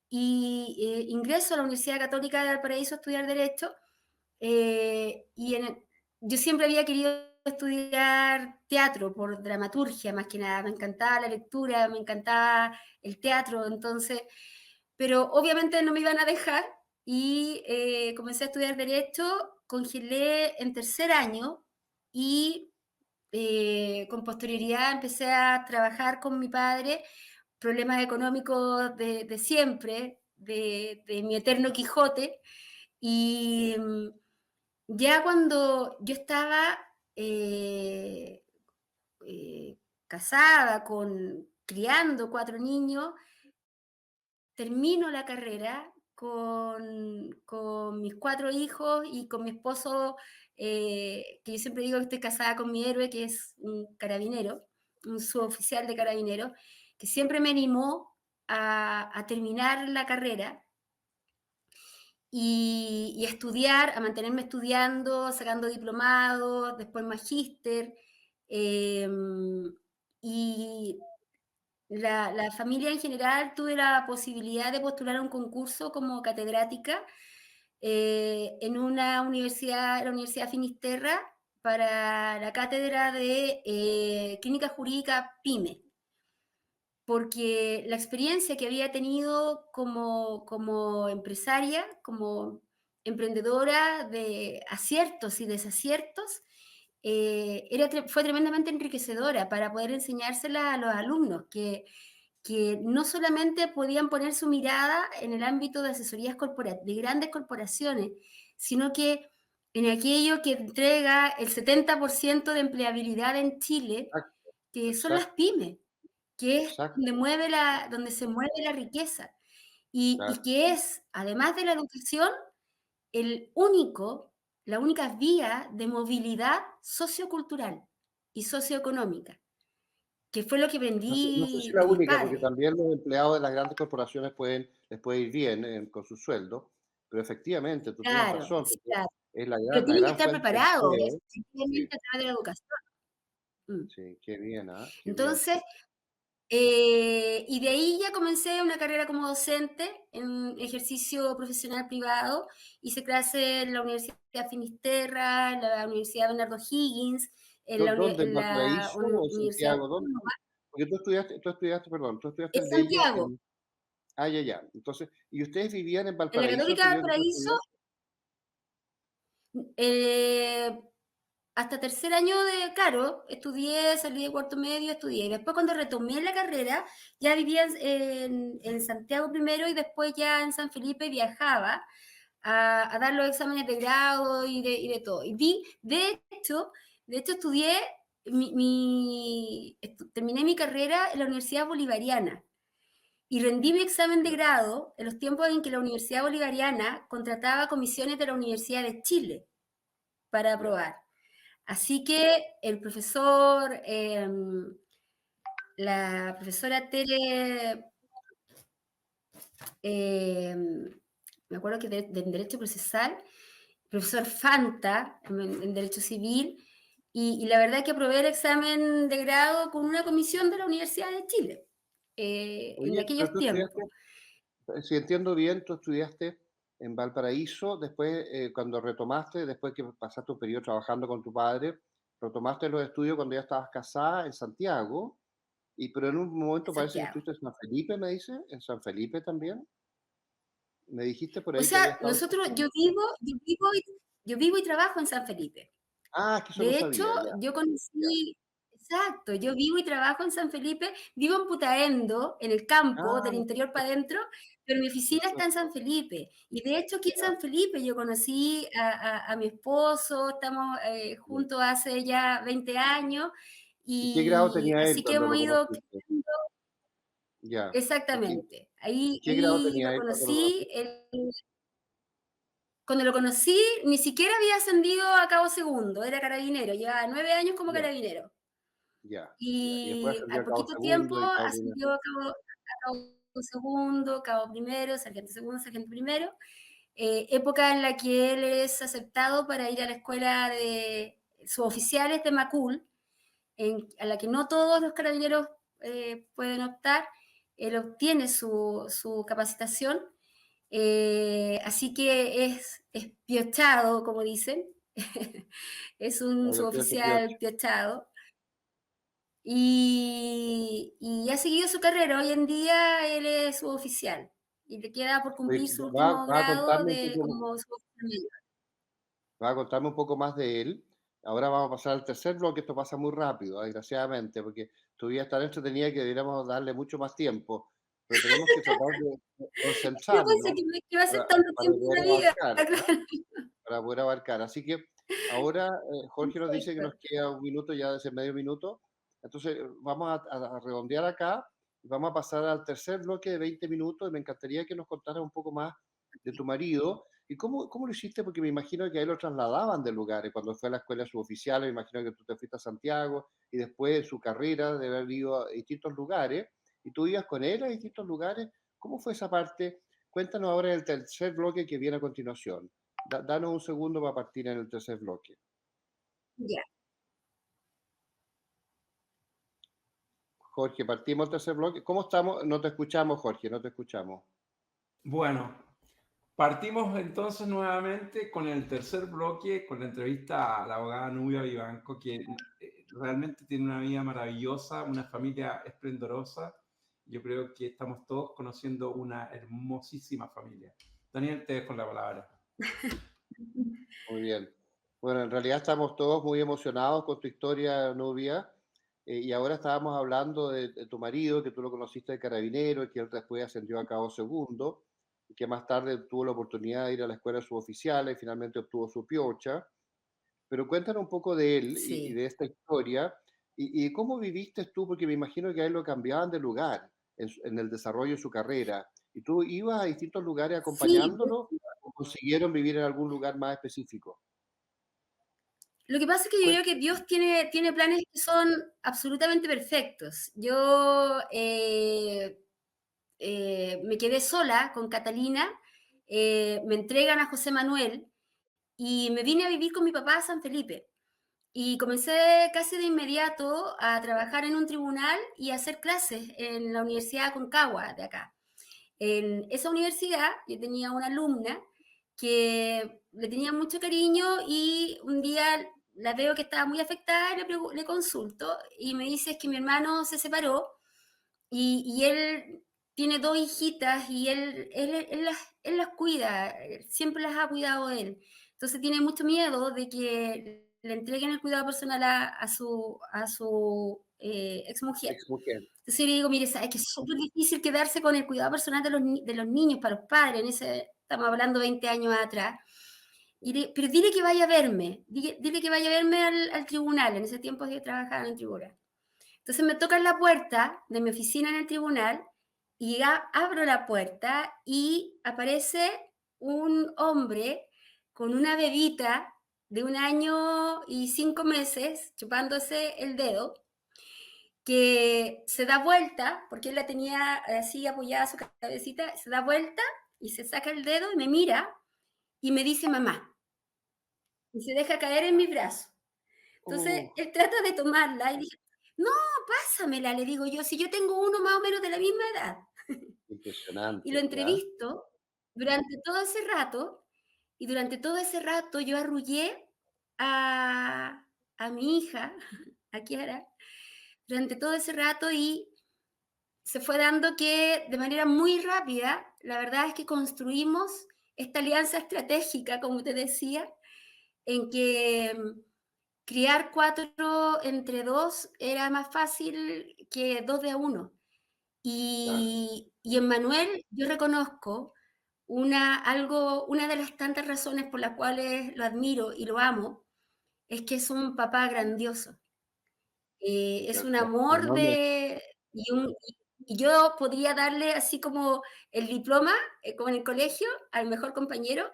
Y ingreso a la Universidad Católica de Valparaíso a estudiar Derecho. Yo siempre había querido estudiar teatro por dramaturgia, más que nada. Me encantaba la lectura, me encantaba el teatro, entonces, pero obviamente no me iban a dejar y comencé a estudiar Derecho, congelé en tercer año y con posterioridad empecé a trabajar con mi padre, problemas económicos de siempre, de mi eterno Quijote, y ya cuando yo estaba eh, casada, criando 4 niños, termino la carrera con mis 4 hijos y con mi esposo, que yo siempre digo que estoy casada con mi héroe, que es un carabinero, un suboficial de carabineros, que siempre me animó a terminar la carrera y a estudiar, a mantenerme estudiando, sacando diplomados, después magíster. eh, y la familia en general tuve la posibilidad de postular a un concurso como catedrática en una universidad, la Universidad Finisterra, para la cátedra de Clínica Jurídica PYME, porque la experiencia que había tenido como empresaria, como emprendedora de aciertos y desaciertos, fue tremendamente enriquecedora para poder enseñársela a los alumnos, que no solamente podían poner su mirada en el ámbito de asesorías de grandes corporaciones, sino que en aquello que entrega el 70% de empleabilidad en Chile, Exacto, que son las exacto, pymes, que es exacto, donde se mueve la riqueza, y claro. que es, además de la educación, el único, la única vía de movilidad sociocultural y socioeconómica, que fue lo que No sé si aprendí la de mis única, porque padres. también los empleados de las grandes corporaciones les puede ir bien con su sueldo, pero efectivamente, tú tienes Claro, razón, sí, porque claro. es Pero la tienen que gran estar fuente de preparados, empleo. Sí, efectivamente, a través de la educación. Mm. sí, qué bien, ¿ah? Qué bien. Entonces, y de ahí ya comencé una carrera como docente en ejercicio profesional privado. Hice clases en la Universidad Finisterra, en la Universidad Bernardo Higgins, ¿Dónde? ¿En en la Valparaíso o en Universidad Santiago? ¿Dónde? Autónoma, Porque perdón, tú estudiaste en leyes Santiago, en... Ah, ya, ya. Entonces, ¿y ustedes vivían en en la Valparaíso el Católica periodo que tú Valparaíso. estudiaste? eh, Hasta tercer año de, claro, estudié, salí de cuarto medio, estudié. Y después cuando retomé la carrera, ya vivía en Santiago primero y después ya en San Felipe viajaba a dar los exámenes de grado y de todo. De hecho estudié, terminé mi carrera en la Universidad Bolivariana y rendí mi examen de Ya, grado en los tiempos en que la Universidad Bolivariana contrataba comisiones de la Universidad de Chile para ya. aprobar. Así que el profesor, la profesora Tere, me acuerdo que de Derecho Procesal, profesor Fanta en Derecho Civil, y la verdad que aprobé el examen de grado con una comisión de la Universidad de Chile, en Oye, pero aquellos tú estudiaste, tiempos. si entiendo bien, tú estudiaste en Valparaíso, después, cuando retomaste, después que pasaste un periodo trabajando con tu padre, retomaste los estudios cuando ya estabas casada en Santiago, pero en un En momento parece que Santiago. estuviste en San Felipe, me dice, en San Felipe también. Me dijiste por O ahí que había sea, estado en San Felipe. yo vivo y trabajo en San Felipe. Ah, que eso no De hecho, sabía, ya, yo ya. conocí, exacto, yo vivo y trabajo en San Felipe, vivo en Putaendo, en el campo, del Ah, interior para adentro, pero mi oficina está en perfecto, San Felipe. Y de hecho aquí en ya, San Felipe yo conocí a mi esposo, estamos ya. juntos hace ya 20 años, ¿Y qué grado y tenía él así que cuando hemos lo ido conociste? Ya. exactamente. ¿Y qué grado Ahí tenía lo él cuando lo conocí, conociste? cuando lo conocí ni siquiera había ascendido a cabo segundo, era carabinero, llevaba 9 años como Ya, carabinero. ya, ya. Y después Y ascendió al a cabo poquito tiempo segundo y cabo primero. ascendió a cabo segundo, cabo primero, sargento segundo, sargento primero, época en la que él es aceptado para ir a la escuela de suboficiales de Macul, a la que no todos los carabineros pueden optar. Él obtiene su capacitación, así que es piochado, como dicen, es un Había sido ese piocho. suboficial piochado. Y ha seguido su carrera. Hoy en día él es suboficial y le queda por Oye, cumplir su último va a grado contarme un poco, como suboficial mayor. va a contarme un poco más de él. Ahora vamos a pasar al tercer bloque. Esto pasa muy rápido, desgraciadamente, porque tu vida es tan entretenida que deberíamos darle mucho más tiempo. Pero tenemos que tratar de Yo pensé concentrarnos que iba a ser para, tanto para tiempo en poder la vida. abarcar, ¿ah? Claro. Para poder abarcar. Así que ahora Jorge nos dice que nos Perfecto. queda un minuto, ya de ese medio minuto. Entonces vamos a redondear acá y vamos a pasar al tercer bloque de 20 minutos y me encantaría que nos contaras un poco más de tu marido. ¿Y cómo lo hiciste? Porque me imagino que a él lo trasladaban de lugares. Cuando fue a la escuela suboficial, me imagino que tú te fuiste a Santiago y después de su carrera de haber ido a distintos lugares y tú ibas con él a distintos lugares. ¿Cómo fue esa parte? Cuéntanos ahora en el tercer bloque que viene a continuación. Danos un segundo para partir en el tercer bloque. Ya. Jorge, partimos el tercer bloque. ¿Cómo estamos? No te escuchamos, Jorge, no te escuchamos. Bueno, partimos entonces nuevamente con el tercer bloque, con la entrevista a la abogada Nubia Vivanco, que realmente tiene una vida maravillosa, una familia esplendorosa. Yo creo que estamos todos conociendo una hermosísima familia. Daniel, te dejo la palabra. Muy bien. Bueno, en realidad estamos todos muy emocionados con tu historia, Nubia. Y ahora estábamos hablando de tu marido, que tú lo conociste de carabinero, y que él después ascendió a cabo segundo, y que más tarde tuvo la oportunidad de ir a la escuela de suboficiales y finalmente obtuvo su piocha. Pero cuéntanos un poco de él y Sí. de esta historia, y cómo viviste tú, porque me imagino que a él lo cambiaban de lugar en el desarrollo de su carrera, y tú ibas a distintos lugares Sí, acompañándolo, o consiguieron vivir en algún lugar más específico. lo que pasa es que yo creo que Dios tiene planes que son absolutamente perfectos. Yo me quedé sola con Catalina, me entregan a José Manuel y me vine a vivir con mi papá a San Felipe. Y comencé casi de inmediato a trabajar en un tribunal y a hacer clases en la Universidad Aconcagua de acá. En esa universidad yo tenía una alumna que le tenía mucho cariño y un día la veo que estaba muy afectada y le consulto y me dice es que mi hermano se separó y él tiene dos hijitas y él las cuida, siempre las ha cuidado él. Entonces tiene mucho miedo de que le entreguen el cuidado personal a su exmujer. Ex mujer. Entonces yo le digo, mire, sabes que es súper difícil quedarse con el cuidado personal de los niños para los padres, estamos hablando 20 años atrás. Pero dile que vaya a verme, dile que vaya a verme al tribunal, en ese tiempo que trabajaba en el tribunal. Entonces me tocan la puerta de mi oficina en el tribunal y abro la puerta y aparece un hombre con una bebita de 1 año y 5 meses chupándose el dedo que se da vuelta, porque él la tenía así apoyada a su cabecita, se da vuelta y se saca el dedo y me mira y me dice mamá y se deja caer en mi brazo. Entonces Oh, él trata de tomarla y dije, no, pásamela, le digo yo, si yo tengo uno más o menos de la misma edad. Y lo impresionante, ¿ya? entrevisto durante todo ese rato, y durante todo ese rato yo arrullé a mi hija, a Kiara, durante todo ese rato y se fue dando que de manera muy rápida, la verdad es que construimos esta alianza estratégica, como te decía, en que criar 4 entre 2 era más fácil que 2 de a 1. Claro, Y en Manuel yo reconozco una de las tantas razones por las cuales lo admiro y lo amo, es que es un papá grandioso. Es un amor enorme. y yo podría darle así como el diploma, como en el colegio, al mejor compañero,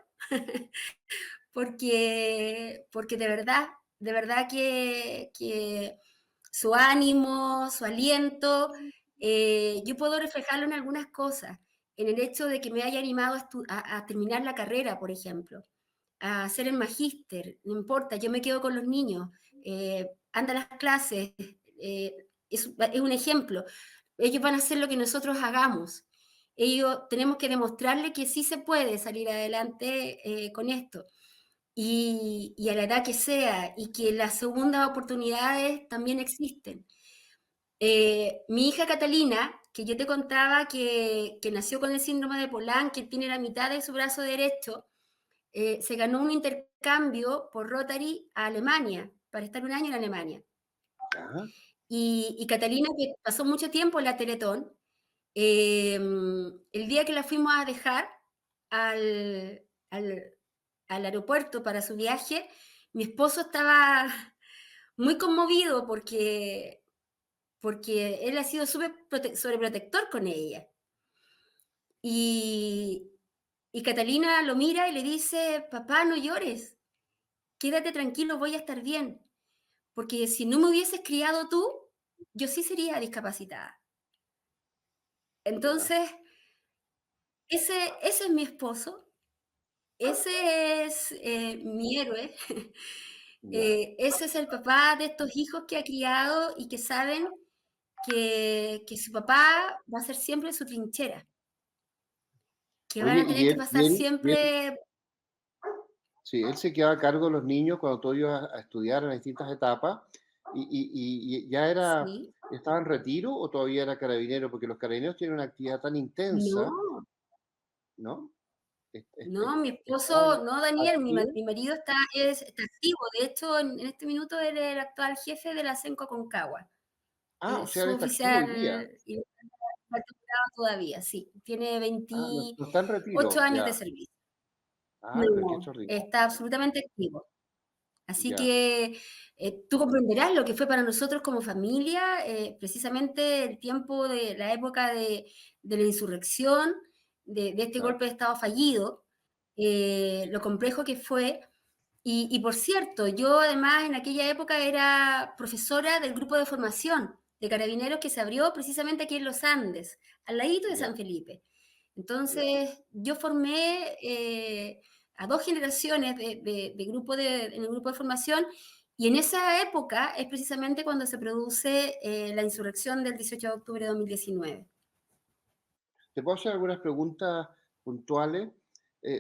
porque de verdad que su ánimo, su aliento, yo puedo reflejarlo en algunas cosas, en el hecho de que me haya animado a terminar la carrera, por ejemplo, a hacer el magíster, no importa, yo me quedo con los niños, anda a las clases, es un ejemplo. Ellos van a hacer lo que nosotros hagamos. Ellos tenemos que demostrarle que sí se puede salir adelante con esto. Y a la edad que sea, y que las segundas oportunidades también existen. Mi hija Catalina, que yo te contaba que nació con el síndrome de Polan, que tiene la mitad de su brazo derecho, se ganó un intercambio por Rotary a Alemania, para estar 1 año en Alemania. ¿Ya? Y Catalina, que pasó mucho tiempo en la Teletón, el día que la fuimos a dejar al, al, al aeropuerto para su viaje, mi esposo estaba muy conmovido porque él ha sido súper sobreprotector con ella. Y, Y Catalina lo mira y le dice, papá, no llores, quédate tranquilo, voy a estar bien, porque si no me hubieses criado tú, yo sí sería discapacitada. Ya, Entonces, ese es mi esposo, ese es mi héroe, ya. ese es el papá de estos hijos que ha criado y que saben que su papá va a ser siempre su trinchera, que van Oye, a tener que pasar y él, siempre, sí, él se quedaba a cargo de los niños cuando tú ibas a estudiar en las distintas etapas y ya sí, estaba en retiro o todavía era carabinero, porque los carabineros tienen una actividad tan intensa, no, ¿no? no, mi Estaban esposo, no, Daniel, activos. mi marido está activo, de hecho, en este minuto él es el actual jefe de la Senco Aconcagua, Ah, o sea, él está activo hoy día. suboficial y no está titulado todavía, sí, tiene Ah, no, 28 no está en retiro, años de ya. servicio. Ah, pero qué No, extraordinario. está absolutamente activo. Así Ya, que tú comprenderás lo que fue para nosotros como familia, precisamente el tiempo de la época de la insurrección, de este claro, golpe de Estado fallido, lo complejo que fue. Y por cierto, yo además en aquella época era profesora del grupo de formación de carabineros que se abrió precisamente aquí en los Andes, al ladito de ya, San Felipe. ya. Entonces, yo formé a dos generaciones en el grupo de formación y en esa época es precisamente cuando se produce la insurrección del 18 de octubre de 2019. ¿Te puedo hacer algunas preguntas puntuales?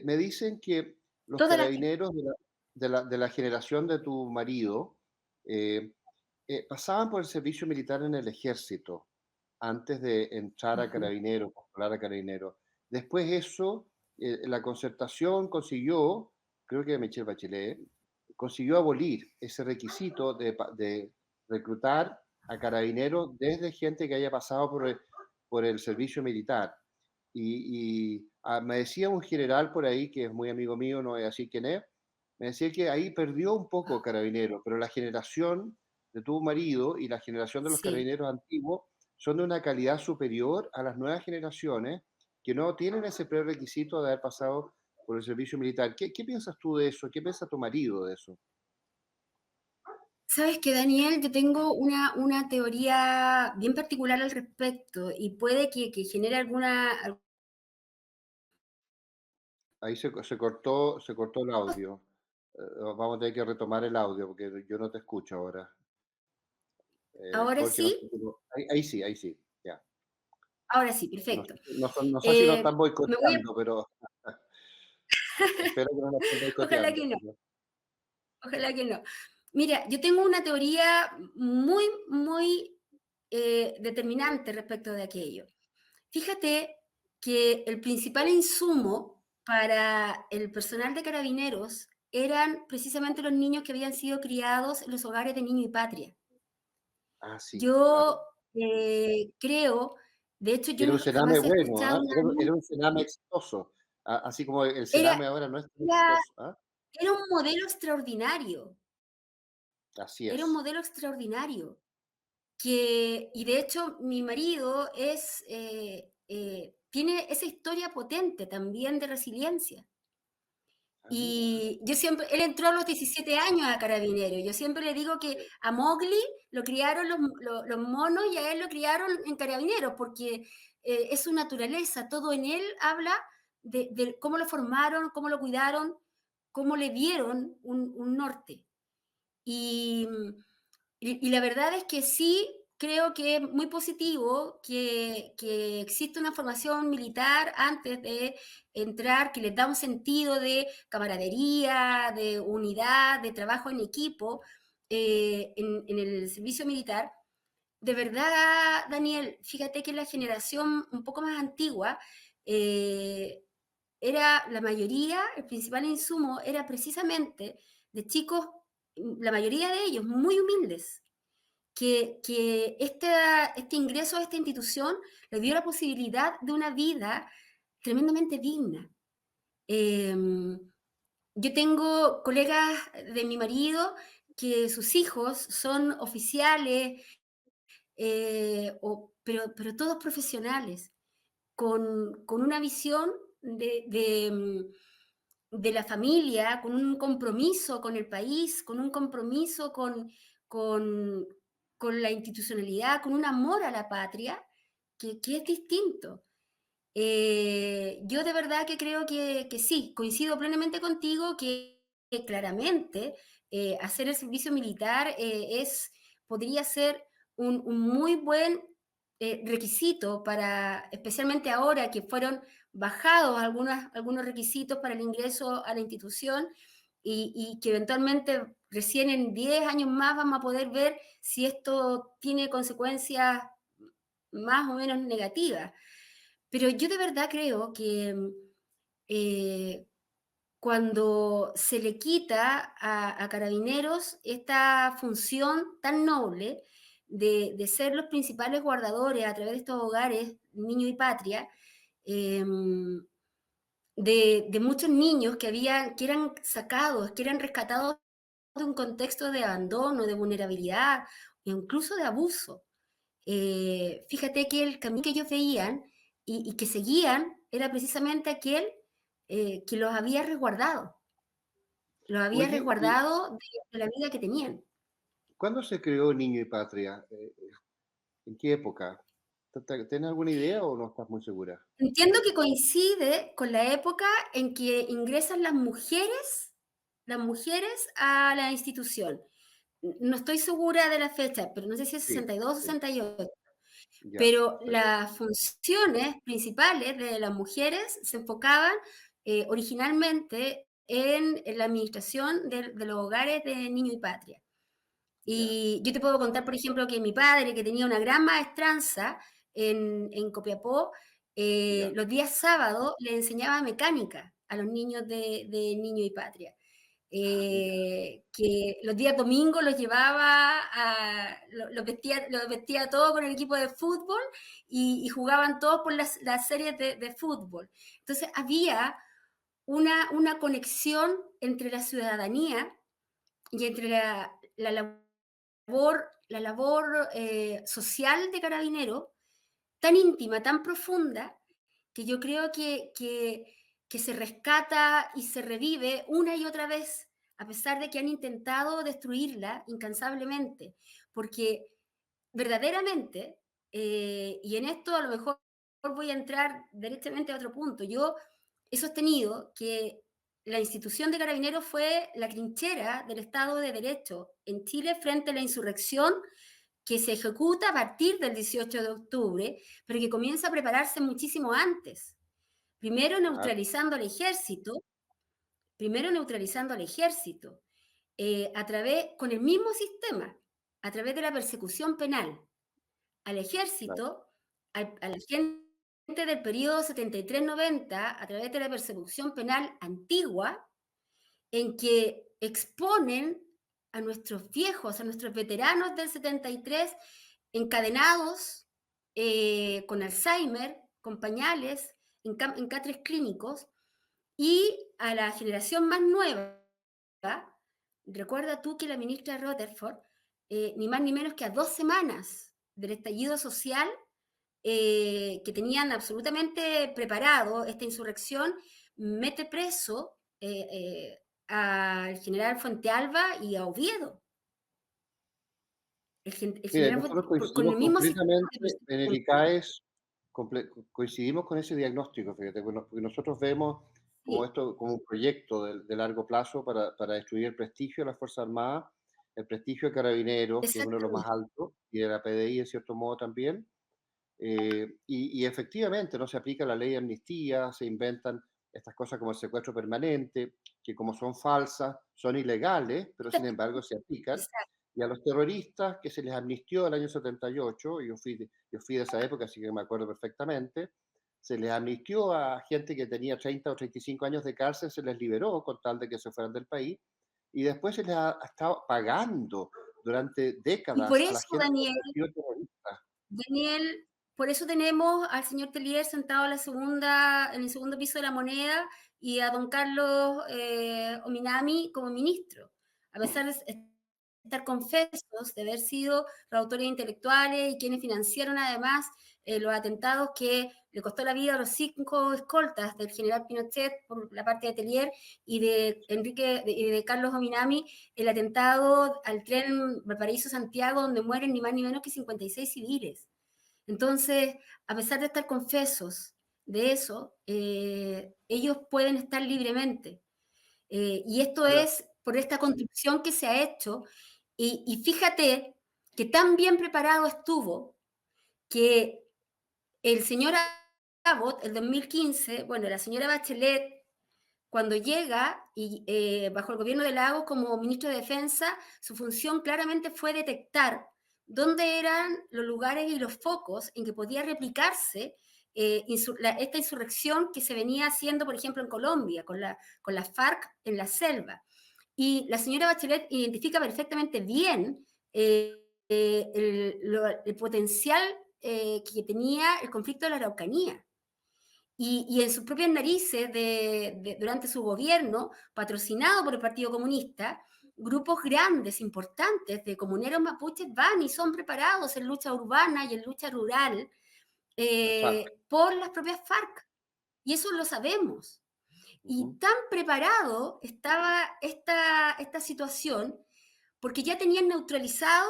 Me dicen que los Todas las que... carabineros de la generación de tu marido eh, pasaban por el servicio militar en el ejército antes de entrar a Ujú, carabinero, postular a carabinero. Después eso, la concertación consiguió, creo que Michelle Bachelet, consiguió abolir ese requisito de reclutar a carabineros desde gente que haya pasado por el servicio militar. Me decía un general por ahí, que es muy amigo mío, no voy a decir quién es, me decía que ahí perdió un poco Carabineros, pero la generación de tu marido y la generación de los sí. carabineros antiguos son de una calidad superior a las nuevas generaciones que no tienen ese prerequisito de haber pasado por el servicio militar. ¿Qué piensas tú de eso? ¿Qué piensa tu marido de eso? Sabes que, Daniel, yo tengo una teoría bien particular al respecto y puede que genere Ahí se cortó el audio. Vamos a tener que retomar el audio porque yo no te escucho ahora. ahora Jorge, no sí, sé ahí sí, ya. ahora sí, No, perfecto. no sé si nos están Me voy a, boicoteando, pero espero que no nos estén ojalá boicoteando. que no, ojalá que no. Mira, yo tengo una teoría muy determinante respecto de aquello. Fíjate que el principal insumo para el personal de carabineros eran precisamente los niños que habían sido criados en los hogares de Niño y Patria. Ah, sí, Yo claro. creo, de hecho, yo Era un cename jamás he bueno, escuchado ¿ah? una Era niña, un cename exitoso, así como el era, cename ahora no es tan era, exitoso, ¿ah? era un modelo extraordinario, Así era un es. modelo extraordinario. Y de hecho, mi marido tiene esa historia potente también de resiliencia. Ah, mira. Y yo siempre, él entró a los 17 años a Carabinero. Yo siempre le digo que Sí, a Mowgli lo criaron los monos y a él lo criaron en Carabineros, porque es su naturaleza. Todo en él habla de cómo lo formaron, cómo lo cuidaron, cómo le dieron un norte. Y, y la verdad es que sí creo que es muy positivo que exista una formación militar antes de entrar, que les da un sentido de camaradería, de unidad, de trabajo en equipo en el servicio militar. De verdad, Daniel, fíjate que la generación un poco más antigua eh, era la mayoría, el principal insumo era precisamente de chicos, la mayoría de ellos muy humildes, que este ingreso a esta institución les dio la posibilidad de una vida tremendamente digna. Eh, yo tengo colegas de mi marido que sus hijos son oficiales, pero todos profesionales, con una visión de la familia, con un compromiso con el país, con un compromiso con, con la institucionalidad, con un amor a la patria, que es distinto. Yo de verdad que creo que sí, coincido plenamente contigo que claramente hacer el servicio militar podría ser un muy buen requisito para, especialmente ahora que fueron bajados algunos requisitos para el ingreso a la institución y que eventualmente recién en 10 años más vamos a poder ver si esto tiene consecuencias más o menos negativas. Pero yo de verdad creo que eh, cuando se le quita a Carabineros esta función tan noble de ser los principales guardadores a través de estos hogares, Niño y Patria, eh, de muchos niños que eran sacados, que eran rescatados de un contexto de abandono, de vulnerabilidad, incluso de abuso. Fíjate que el camino que ellos veían y que seguían era precisamente aquel que los había Oye, ¿y resguardado de la vida que tenían. cuándo se creó Niño y Patria? ¿En qué época? ¿Tienes alguna idea o no estás muy segura? Entiendo que coincide con la época en que ingresan las mujeres a la institución. No estoy segura de la fecha, pero no sé si es Sí, 62 o sí, 68. ya, Pero perfecto. las funciones principales de las mujeres se enfocaban originalmente en la administración de los hogares de Niño y Patria. Ya, Y yo te puedo contar, por ejemplo, que mi padre, que tenía una gran maestranza en Copiapó, ya. los días sábados le enseñaba mecánica a los niños de Niño y Patria. Ah, mira, Que los días domingos los llevaba los vestía todo con el equipo de fútbol y jugaban todos por las series de fútbol. Entonces había una conexión entre la ciudadanía y entre la labor social de Carabinero tan íntima, tan profunda, que yo creo que se rescata y se revive una y otra vez, a pesar de que han intentado destruirla incansablemente, porque verdaderamente, y en esto a lo mejor voy a entrar directamente a otro punto, yo he sostenido que la institución de Carabineros fue la trinchera del Estado de Derecho en Chile frente a la insurrección que se ejecuta a partir del 18 de octubre, pero que comienza a prepararse muchísimo antes. Primero claro, neutralizando al ejército, primero neutralizando al ejército, con el mismo sistema, a través de la persecución penal, al claro. ejército, a la gente del periodo 73-90, a través de la persecución penal antigua, en que exponen a nuestros viejos, a nuestros veteranos del 73, encadenados con Alzheimer, con pañales, en catres clínicos, y a la generación más nueva, recuerda tú que la ministra Rutherford, ni más ni menos que a 2 semanas del estallido social, que tenían absolutamente preparado esta insurrección, mete preso al general Fuentealba y a Oviedo. El Mira, general nosotros con coincidimos el mismo sistema completamente de en el persecución penal. ICAES, coincidimos con ese diagnóstico, fíjate, bueno, porque nosotros vemos como Sí, esto, como un proyecto de largo plazo para destruir el prestigio de las Fuerzas Armadas, el prestigio de Carabineros, que es uno de los más exactamente. altos, y de la PDI en cierto modo también. Y efectivamente no se aplica la ley de amnistía, se inventan estas cosas como el secuestro permanente, que como son falsas, son ilegales, pero sin embargo se aplican. Exacto. Y a los terroristas que se les amnistió el año 78, yo fui de esa época, así que me acuerdo perfectamente, se les amnistió a gente que tenía 30 o 35 años de cárcel, se les liberó con tal de que se fueran del país, y después se les ha estado pagando durante Y por décadas a la eso, gente que ha sido terrorista. Daniel, por eso tenemos al señor Tellier sentado en el segundo piso de la Moneda y a don Carlos Ominami como ministro, a pesar de estar confesos de haber sido los autores intelectuales y quienes financiaron además los atentados que le costó la vida a los 5 escoltas del general Pinochet por la parte de Telier y de Carlos Ominami, el atentado al tren Valparaíso-Santiago, donde mueren ni más ni menos que 56 civiles. Entonces, a pesar de estar confesos de eso, ellos pueden estar libremente. Y esto es por esta construcción que se ha hecho. Y fíjate que tan bien preparado estuvo que el señor Abbott, el 2015, bueno, la señora Bachelet, cuando llega y bajo el gobierno de Lagos como ministro de Defensa, su función claramente fue detectar dónde eran los lugares y los focos en que podía replicarse esta insurrección que se venía haciendo, por ejemplo, en Colombia, con la FARC en la selva. Y la señora Bachelet identifica perfectamente bien el potencial que tenía el conflicto de la Araucanía. Y en sus propias narices, durante su gobierno, patrocinado por el Partido Comunista, grupos grandes, importantes, de comuneros mapuches van y son preparados en lucha urbana y en lucha rural por las propias FARC. Y eso lo sabemos. Y tan preparado estaba esta situación porque ya tenían neutralizado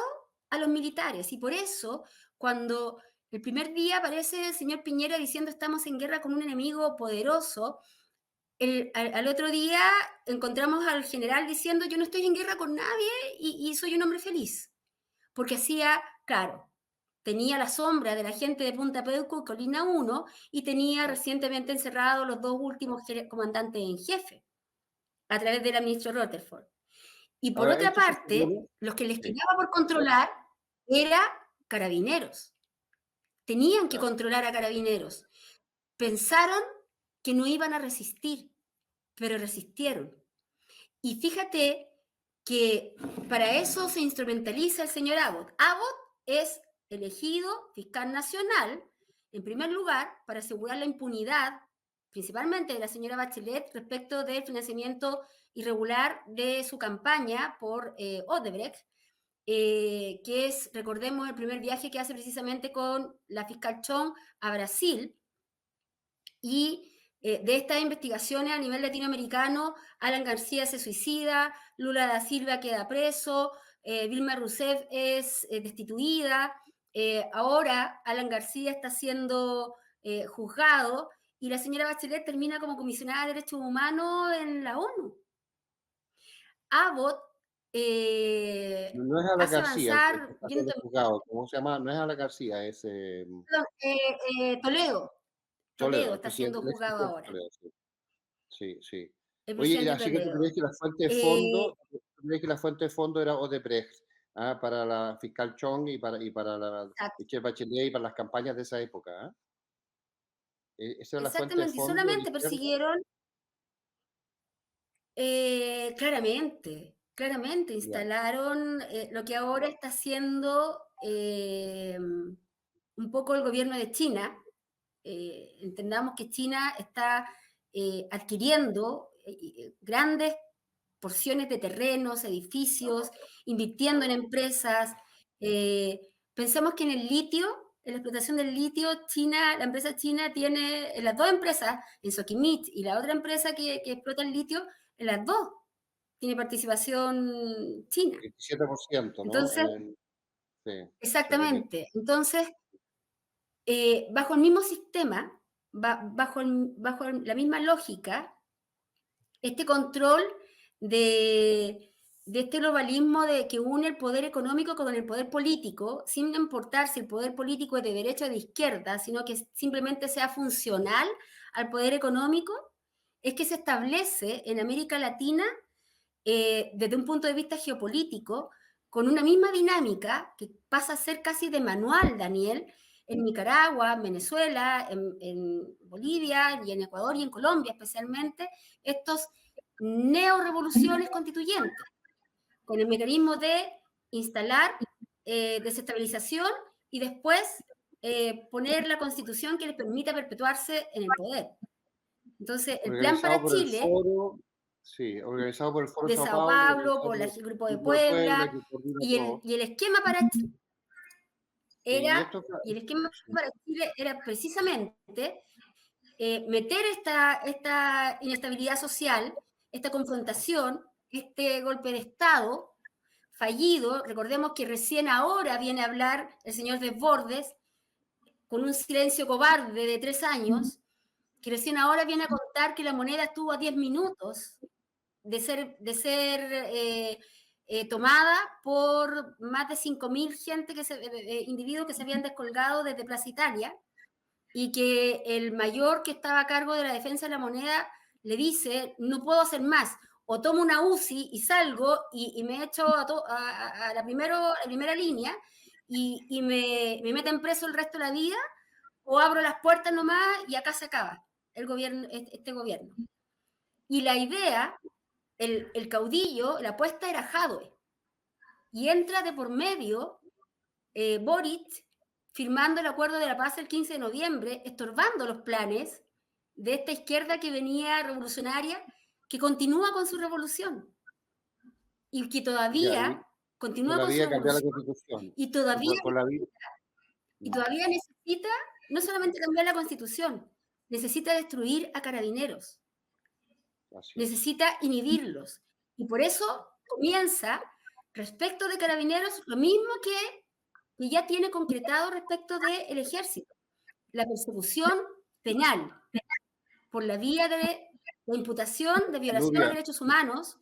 a los militares. Y por eso, cuando el primer día aparece el señor Piñera diciendo estamos en guerra con un enemigo poderoso, al otro día encontramos al general diciendo yo no estoy en guerra con nadie y soy un hombre feliz. Porque hacía, claro, tenía la sombra de la gente de Punta Peuco y Colina 1 y tenía recientemente encerrados los 2 últimos comandantes en jefe a través de la ministra Rutherford. Y por Ahora, otra parte, los que les quedaba por controlar era Carabineros. Tenían que controlar a Carabineros. Pensaron que no iban a resistir, pero resistieron. Y fíjate que para eso se instrumentaliza el señor Abbott. Abbott es elegido fiscal nacional, en primer lugar, para asegurar la impunidad, principalmente de la señora Bachelet, respecto del financiamiento irregular de su campaña por Odebrecht, que es, recordemos, el primer viaje que hace precisamente con la fiscal Chong a Brasil. Y de estas investigaciones a nivel latinoamericano, Alan García se suicida, Lula da Silva queda preso, Vilma Rousseff es destituida, ahora Alan García está siendo juzgado y la señora Bachelet termina como comisionada de Derechos Humanos en la ONU. Abbott no es Alan hace García, el que avanzar... está siendo juzgado. ¿Cómo se llama? No es Alan García, es Toledo Toledo, el está siendo presidente, el juzgado expresidente ahora, Toledo, sí. Sí, sí. el Oye, presidente así que tú Toledo. crees que la fuente de fondo, ¿tú crees que la fuente de fondo era Odebrecht, para la fiscal Chong y para la Michelle Bachelet y para las campañas de esa época, ¿ah? ¿Esa era la fuente de Exactamente, y fondo de la solamente izquierda? persiguieron, claramente Ya. instalaron lo que ahora está haciendo un poco el gobierno de China. Entendamos que China está adquiriendo grandes porciones de terrenos, edificios, invirtiendo en empresas. Pensemos que en el litio, en la explotación del litio, China, la empresa china tiene, en las dos empresas, en Soquimich y la otra empresa que explota el litio, en las dos tiene participación china. 27%, ¿no? Entonces, Sí, Soquimich. exactamente. Entonces, bajo el mismo sistema, bajo la misma lógica, este control de este globalismo que une el poder económico con el poder político, sin importar si el poder político es de derecha o de izquierda, sino que simplemente sea funcional al poder económico, es que se establece en América Latina desde un punto de vista geopolítico, con una misma dinámica que pasa a ser casi de manual, Daniel, en Nicaragua, en Venezuela, en Bolivia y en Ecuador y en Colombia especialmente, estos neorevoluciones constituyentes, con el mecanismo de instalar desestabilización y después poner la constitución que les permita perpetuarse en el poder. Entonces, el plan Organizado para por el Chile Foro, sí, organizado por el Foro de Sao Sao Paulo, Paulo, organizado por por el el Grupo de Grupo de Puebla, Puebla, que coordina y todo. el esquema para Y era, esto, y el esquema para Chile era precisamente meter esta inestabilidad social, esta confrontación, este golpe de Estado fallido. Recordemos que recién ahora viene a hablar el señor Desbordes con un silencio cobarde de 3 años, que recién ahora viene a contar que la moneda estuvo a 10 minutos de ser tomada por más de 5.000 individuos que se habían descolgado desde Plaza Italia, y que el mayor que estaba a cargo de la defensa de la moneda le dice: no puedo hacer más, o tomo una UCI y salgo y me echo a la primera línea y me meten preso el resto de la vida, o abro las puertas nomás y acá se acaba este gobierno. Y la idea, el caudillo, la apuesta era Jadwe, y entra de por medio Boric, firmando el acuerdo de la paz el 15 de noviembre, estorbando los planes de esta izquierda que venía revolucionaria, que continúa con su revolución y que ya, y todavía por continúa la con su vía de cambiar la revolución Constitución. y Y todavía, por la vía, y todavía necesita no solamente cambiar la Constitución, necesita destruir a Carabineros, así es. necesita inhibirlos. Y por eso comienza, respecto de Carabineros, lo mismo que ya tiene concretado respecto del ejército: la persecución penal por la vía de la imputación de violación a Nubia, derechos humanos,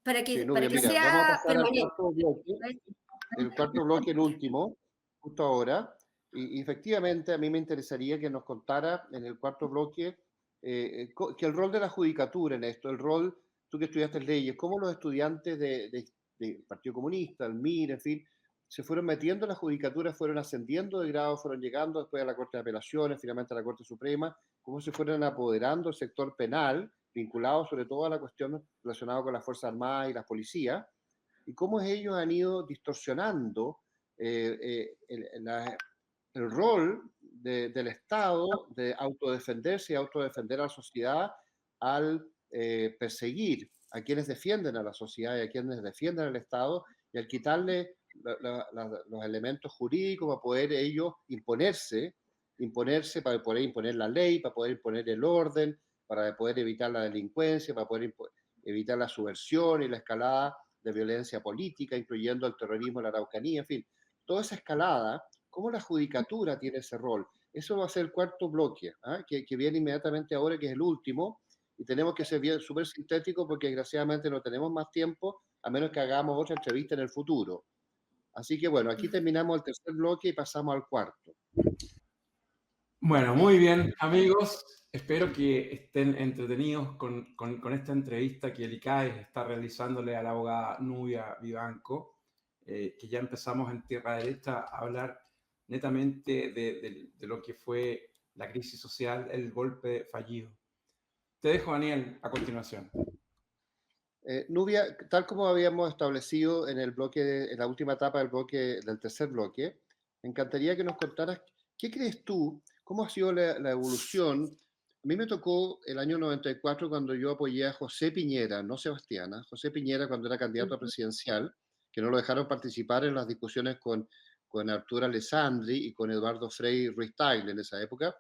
para sí, para Nubia, que mira, vamos a sea pasar al permanente. cuarto bloque. El cuarto bloque, el último, justo ahora. Y efectivamente a mí me interesaría que nos contara en el cuarto bloque que el rol de la judicatura en esto, el rol, tú que estudiaste leyes, cómo los estudiantes del Partido Comunista, el MIR, en fin, se fueron metiendo en la judicatura, fueron ascendiendo de grado, fueron llegando después a la Corte de Apelaciones, finalmente a la Corte Suprema, cómo se fueron apoderando del sector penal, vinculado sobre todo a la cuestión relacionada con las Fuerzas Armadas y las policías, y cómo ellos han ido distorsionando el rol del Estado de autodefenderse y autodefender a la sociedad al perseguir a quienes defienden a la sociedad y a quienes defienden al Estado, y al quitarle los elementos jurídicos para poder ellos imponerse para poder imponer la ley, para poder imponer el orden, para poder evitar la delincuencia, para poder evitar la subversión y la escalada de violencia política, incluyendo el terrorismo en la Araucanía, en fin, toda esa escalada. ¿Cómo la judicatura tiene ese rol? Eso va a ser el cuarto bloque, ¿ah? que viene inmediatamente ahora, que es el último, y tenemos que ser bien súper sintéticos porque desgraciadamente no tenemos más tiempo, a menos que hagamos otra entrevista en el futuro. Así que bueno, aquí terminamos el tercer bloque y pasamos al cuarto. Bueno, muy bien, amigos. Espero que estén entretenidos con esta entrevista que el ICAE está realizándole a la abogada Nubia Vivanco, que ya empezamos en Tierra Derecha a hablar netamente de lo que fue la crisis social, el golpe fallido. Te dejo, Daniel, a continuación. Nubia, tal como habíamos establecido en el bloque, en la última etapa del tercer bloque, me encantaría que nos contaras qué crees tú, cómo ha sido la evolución. A mí me tocó el año 94 cuando yo apoyé a José Piñera, no Sebastián, José Piñera cuando era candidato a presidencial, que no lo dejaron participar en las discusiones con Arturo Alessandri y con Eduardo Frei Ruiz Tagle en esa época.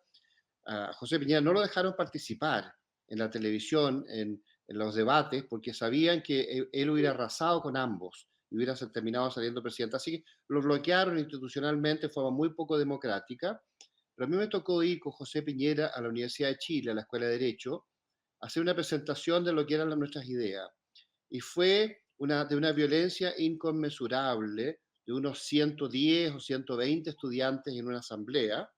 A José Piñera no lo dejaron participar en la televisión, en los debates, porque sabían que él hubiera arrasado con ambos y hubiera terminado saliendo presidente. Así que lo bloquearon institucionalmente de forma muy poco democrática. Pero a mí me tocó ir con José Piñera a la Universidad de Chile, a la Escuela de Derecho, a hacer una presentación de lo que eran nuestras ideas. Y fue de una violencia inconmensurable, de unos 110 o 120 estudiantes en una asamblea,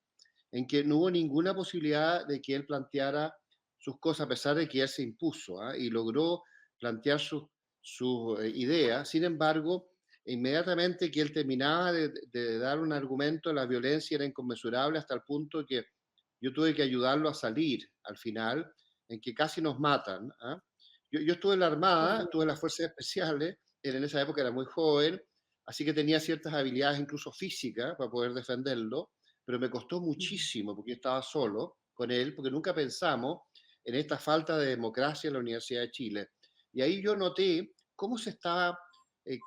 en que no hubo ninguna posibilidad de que él planteara sus cosas, a pesar de que él se impuso y logró plantear sus ideas. Sin embargo, inmediatamente que él terminaba de dar un argumento, la violencia era inconmensurable hasta el punto que yo tuve que ayudarlo a salir al final, en que casi nos matan. Yo estuve en la Armada, estuve en las Fuerzas Especiales, él en esa época era muy joven, así que tenía ciertas habilidades, incluso físicas, para poder defenderlo, pero me costó muchísimo porque yo estaba solo con él, porque nunca pensamos en esta falta de democracia en la Universidad de Chile. Y ahí yo noté cómo se estaba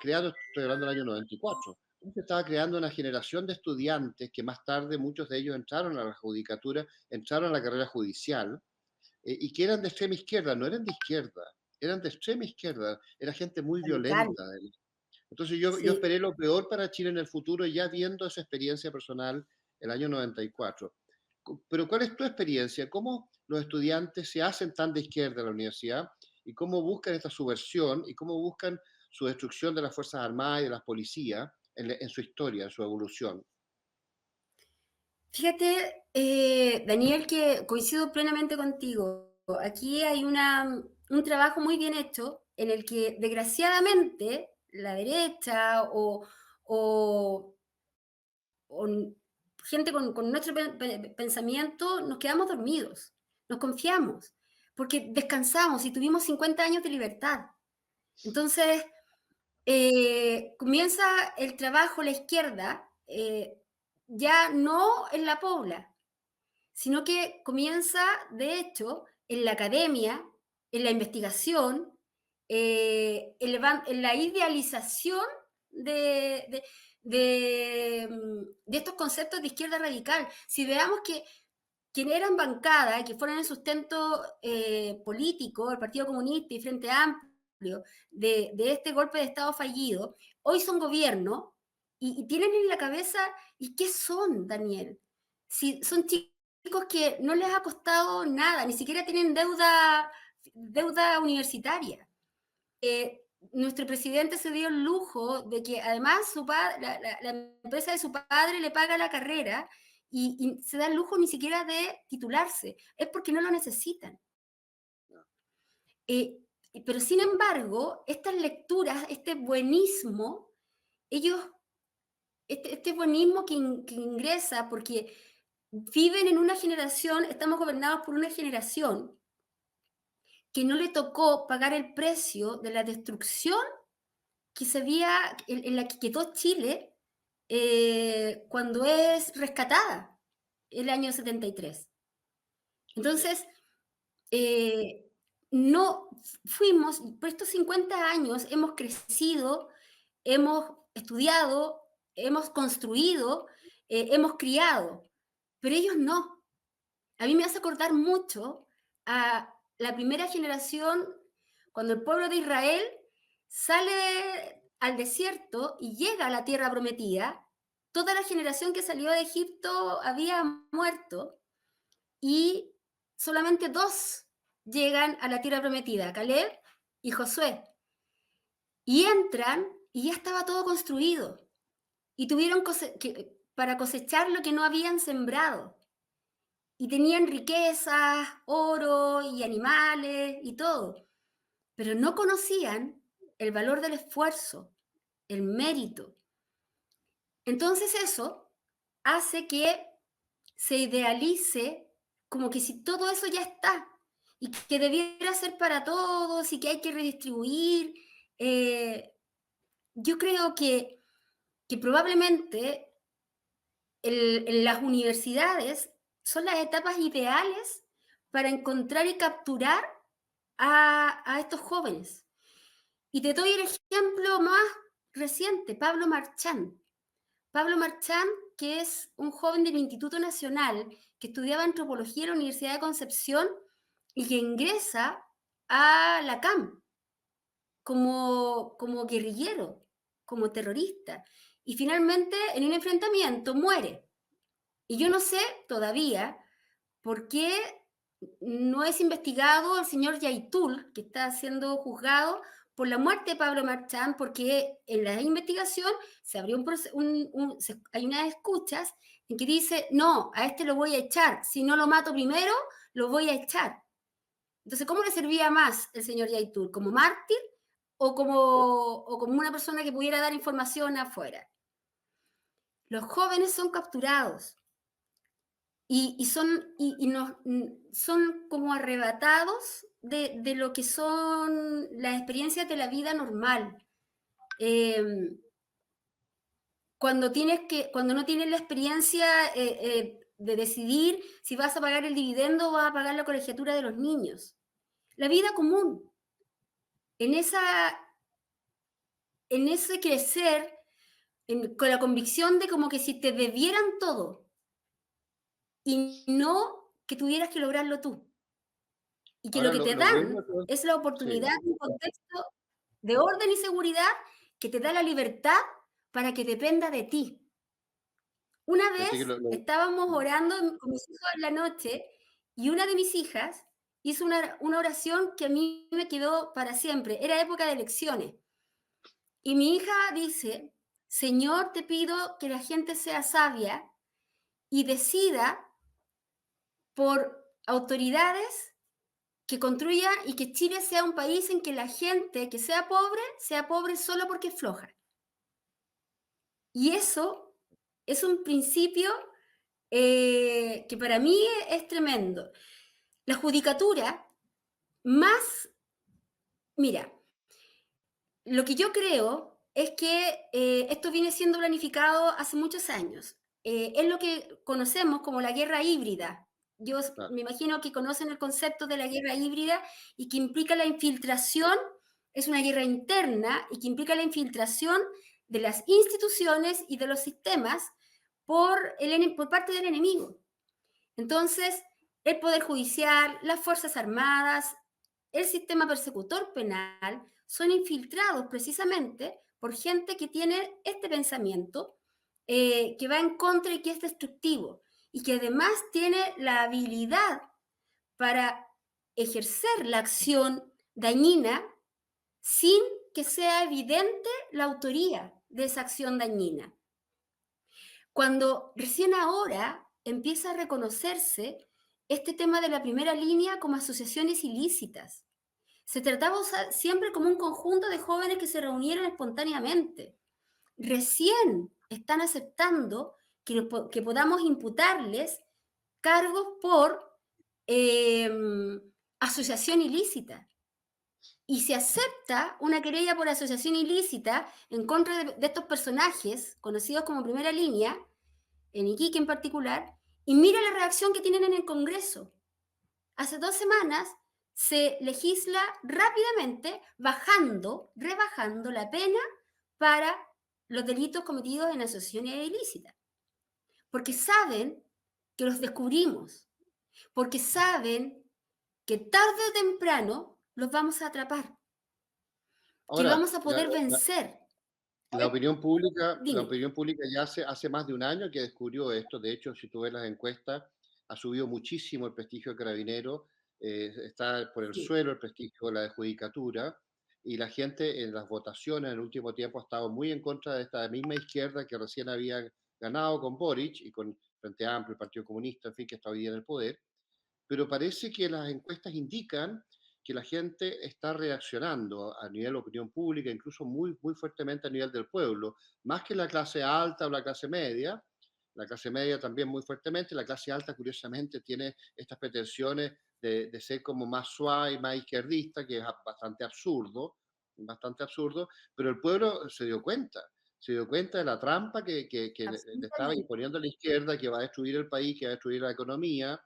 creando, estoy hablando del año 94, se estaba creando una generación de estudiantes que más tarde muchos de ellos entraron a la judicatura, entraron a la carrera judicial, y que eran de extrema izquierda, no eran de izquierda, eran de extrema izquierda, era gente muy Radical, violenta. Entonces yo sí. esperé lo peor para Chile en el futuro, ya viendo esa experiencia personal el año 94. Pero ¿cuál es tu experiencia? ¿Cómo los estudiantes se hacen tan de izquierda en la universidad? ¿Y cómo buscan esta subversión? ¿Y cómo buscan su destrucción de las Fuerzas Armadas y de las policías en su historia, en su evolución? Fíjate, Daniel, que coincido plenamente contigo. Aquí hay un trabajo muy bien hecho en el que, desgraciadamente, la derecha o- o gente con nuestro pensamiento nos quedamos dormidos, nos confiamos, porque descansamos y tuvimos 50 años de libertad. Entonces, comienza el trabajo, la izquierda, ya no en la pobla, sino que comienza, de hecho, en la academia, en la investigación, en la idealización de, de, de estos conceptos de izquierda radical. Si veamos que quienes eran bancada, que fueron el sustento político, el Partido Comunista y Frente Amplio, de este golpe de Estado fallido, hoy son gobierno y tienen en la cabeza, ¿y qué son, Daniel? Si son chicos que no les ha costado nada, ni siquiera tienen deuda universitaria. Nuestro presidente se dio el lujo de que además la empresa de su padre le paga la carrera y se da el lujo ni siquiera de titularse. Es porque no lo necesitan. Eh, pero sin embargo, estas lecturas, este buenismo, ellos, este buenismo que ingresa porque viven en una generación, estamos gobernados por una generación que no le tocó pagar el precio de la destrucción que se había, en la que quedó Chile cuando es rescatada el año 73. Entonces, no fuimos, por estos 50 años hemos crecido, hemos estudiado, hemos construido, hemos criado, pero ellos no. A mí me hace acordar mucho a la primera generación, cuando el pueblo de Israel sale al desierto y llega a la tierra prometida. Toda la generación que salió de Egipto había muerto y solamente dos llegan a la tierra prometida, Caleb y Josué. Y entran y ya estaba todo construido. Y tuvieron para cosechar lo que no habían sembrado. Y tenían riquezas, oro y animales y todo, pero no conocían el valor del esfuerzo, el mérito. Entonces eso hace que se idealice como que si todo eso ya está y que debiera ser para todos y que hay que redistribuir. Yo creo que probablemente en las universidades son las etapas ideales para encontrar y capturar a estos jóvenes. Y te doy el ejemplo más reciente, Pablo Marchand. Pablo Marchand, que es un joven del Instituto Nacional que estudiaba antropología en la Universidad de Concepción y que ingresa a la CAM como guerrillero, como terrorista. Y finalmente, en un enfrentamiento, muere. Y yo no sé todavía por qué no es investigado el señor Yaitul, que está siendo juzgado por la muerte de Pablo Marchand, porque en la investigación se abrió hay unas escuchas en que dice, no, a este lo voy a echar, si no lo mato primero, lo voy a echar. Entonces, ¿cómo le servía más el señor Yaitul? ¿Como mártir o como una persona que pudiera dar información afuera? Los jóvenes son capturados son como arrebatados de lo que son las experiencias de la vida normal. Cuando no tienes la experiencia de decidir si vas a pagar el dividendo o vas a pagar la colegiatura de los niños. La vida común. En en ese crecer con la convicción de como que si te debieran todo y no que tuvieras que lograrlo tú. Y que lo Ahora, que te lo bueno dan de todo, es la sí, oportunidad de un contexto de orden y seguridad que te da la libertad para que dependa de ti. Una fíjate que vez estábamos orando con mis hijos en la noche y una de mis hijas hizo una oración que a mí me quedó para siempre. Era época de elecciones. Y mi hija dice, Señor, te pido que la gente sea sabia y decida por autoridades que construya y que Chile sea un país en que la gente que sea pobre solo porque es floja. Y eso es un principio que para mí es tremendo. La judicatura, más, mira, lo que yo creo es que esto viene siendo planificado hace muchos años. Es lo que conocemos como la guerra híbrida. Yo claro. me imagino que conocen el concepto de la guerra híbrida y que implica la infiltración, es una guerra interna y que implica la infiltración de las instituciones y de los sistemas por parte del enemigo. Entonces, el Poder Judicial, las Fuerzas Armadas, el sistema persecutor penal son infiltrados precisamente por gente que tiene este pensamiento que va en contra y que es destructivo y que además tiene la habilidad para ejercer la acción dañina sin que sea evidente la autoría de esa acción dañina. Cuando recién ahora empieza a reconocerse este tema de la primera línea como asociaciones ilícitas. Se trataba siempre como un conjunto de jóvenes que se reunieron espontáneamente. Recién están aceptando que podamos imputarles cargos por eh, asociación ilícita. Y se acepta una querella por asociación ilícita en contra de estos personajes, conocidos como primera línea, en Iquique en particular, y mira la reacción que tienen en el Congreso. Hace 2 semanas se legisla rápidamente rebajando la pena para los delitos cometidos en asociaciones ilícitas, porque saben que los descubrimos, porque saben que tarde o temprano los vamos a atrapar, que Ahora, vamos a poder vencer. la Dime. opinión pública ya hace más de un año que descubrió esto. De hecho, si tú ves las encuestas, ha subido muchísimo el prestigio de Carabinero, está por el Sí, suelo el prestigio de la judicatura, y la gente en las votaciones en el último tiempo ha estado muy en contra de esta misma izquierda que recién había ganado con Boric y con Frente Amplio, el Partido Comunista, en fin, que está hoy día en el poder, pero parece que las encuestas indican que la gente está reaccionando a nivel de opinión pública, incluso muy, muy fuertemente a nivel del pueblo, más que la clase alta o la clase media también muy fuertemente, la clase alta curiosamente tiene estas pretensiones de ser como más suave y más izquierdista, que es bastante absurdo, pero el pueblo se dio cuenta de la trampa que le estaba absolutamente. imponiendo a la izquierda, que va a destruir el país, que va a destruir la economía,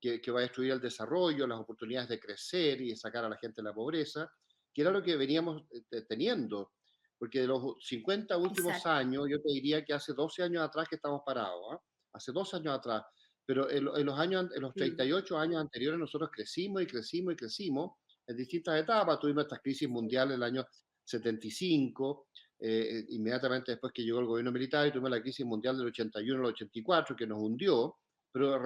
que va a destruir el desarrollo, las oportunidades de crecer y de sacar a la gente de la pobreza, que era lo que veníamos teniendo. Porque de los 50 últimos Exacto. años, yo te diría que hace 12 años atrás que estamos parados, ¿ah? Hace 12 años atrás. Pero en los Mm. 38 años anteriores nosotros crecimos y crecimos y crecimos en distintas etapas. Tuvimos estas crisis mundiales en el año 75, inmediatamente después que llegó el gobierno militar, y tuvimos la crisis mundial del 81 al 84 que nos hundió, pero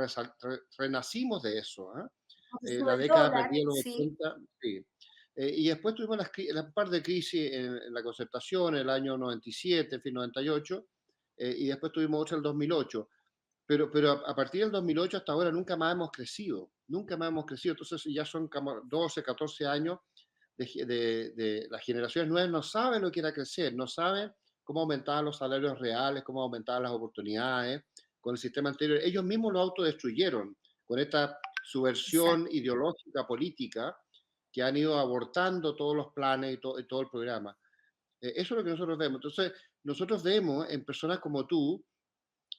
renacimos de eso. ¿Ah? Porque sube La el década dólar, perdida de los sí. 80, sí. Y después tuvimos la par de crisis en la concertación, el año 97, en fin, 98, y después tuvimos otra el 2008. Pero a partir del 2008 hasta ahora nunca más hemos crecido, nunca más hemos crecido. Entonces ya son como 12, 14 años de las generaciones nuevas no saben lo que era crecer, no saben cómo aumentaban los salarios reales, cómo aumentaban las oportunidades con el sistema anterior. Ellos mismos lo autodestruyeron con esta subversión Exacto. ideológica, política, que han ido abortando todos los planes y todo el programa. Eso es lo que nosotros vemos. Entonces, nosotros vemos en personas como tú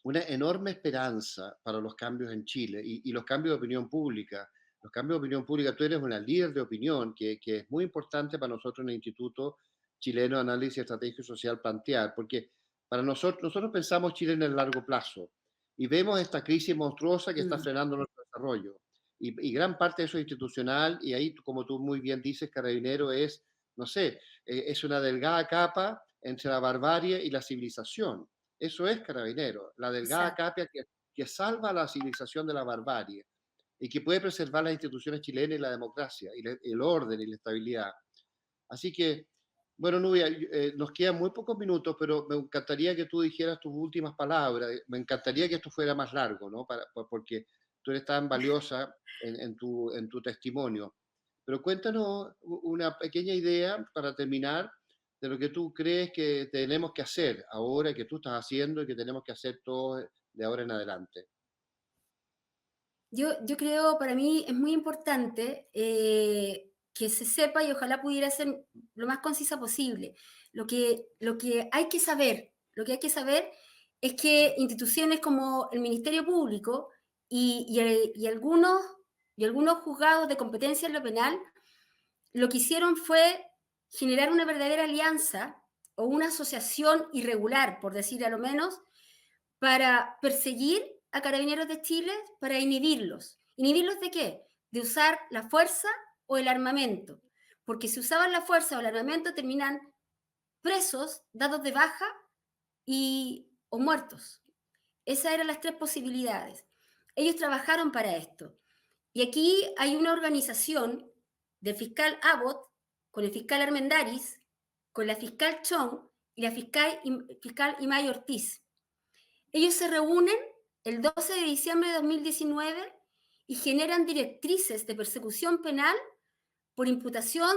una enorme esperanza para los cambios en Chile y los cambios de opinión pública. Los cambios de opinión pública, tú eres una líder de opinión que es muy importante para nosotros en el instituto, chileno de análisis estratégico y social plantear, porque para nosotros pensamos Chile en el largo plazo y vemos esta crisis monstruosa que está Mm, frenando nuestro desarrollo. Y gran parte de eso es institucional, y ahí, como tú muy bien dices, Carabinero es, no sé, es una delgada capa entre la barbarie y la civilización. Eso es Carabinero, la delgada exacto. capa que salva a la civilización de la barbarie y que puede preservar las instituciones chilenas y la democracia, y el orden y la estabilidad. Así que, bueno, Nubia, nos quedan muy pocos minutos, pero me encantaría que tú dijeras tus últimas palabras. Me encantaría que esto fuera más largo, ¿no? Porque tú eres tan valiosa en tu testimonio. Pero cuéntanos una pequeña idea para terminar de lo que tú crees que tenemos que hacer ahora, que tú estás haciendo y que tenemos que hacer todos de ahora en adelante. Yo creo, para mí es muy importante que se sepa y ojalá pudiera ser lo más concisa posible. Lo que hay que saber, lo que hay que saber es que instituciones como el Ministerio Público y algunos juzgados de competencia en lo penal lo que hicieron fue generar una verdadera alianza o una asociación irregular, por decir a lo menos, para perseguir a Carabineros de Chile, para inhibirlos. ¿Inhibirlos de qué? De usar la fuerza o el armamento. Porque si usaban la fuerza o el armamento terminan presos, dados de baja o muertos. Esas eran las tres posibilidades. Ellos trabajaron para esto. Y aquí hay una organización del fiscal Abbott con el fiscal Armendáriz, con la fiscal Chong y la fiscal Imay Ortiz. Ellos se reúnen el 12 de diciembre de 2019 y generan directrices de persecución penal por imputación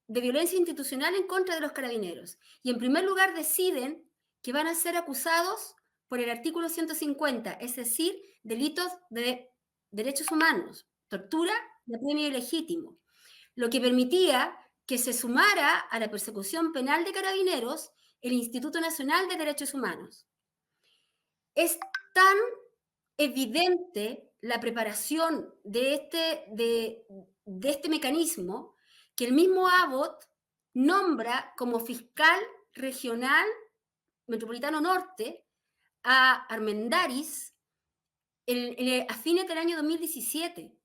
de violencia institucional en contra de los carabineros. Y en primer lugar deciden que van a ser acusados por el artículo 150, es decir, delitos de derechos humanos, tortura y apremio ilegítimo, lo que permitía que se sumara a la persecución penal de carabineros el Instituto Nacional de Derechos Humanos. Es tan evidente la preparación de este mecanismo que el mismo Abbott nombra como fiscal regional metropolitano norte a Armendáriz a fines del año 2017,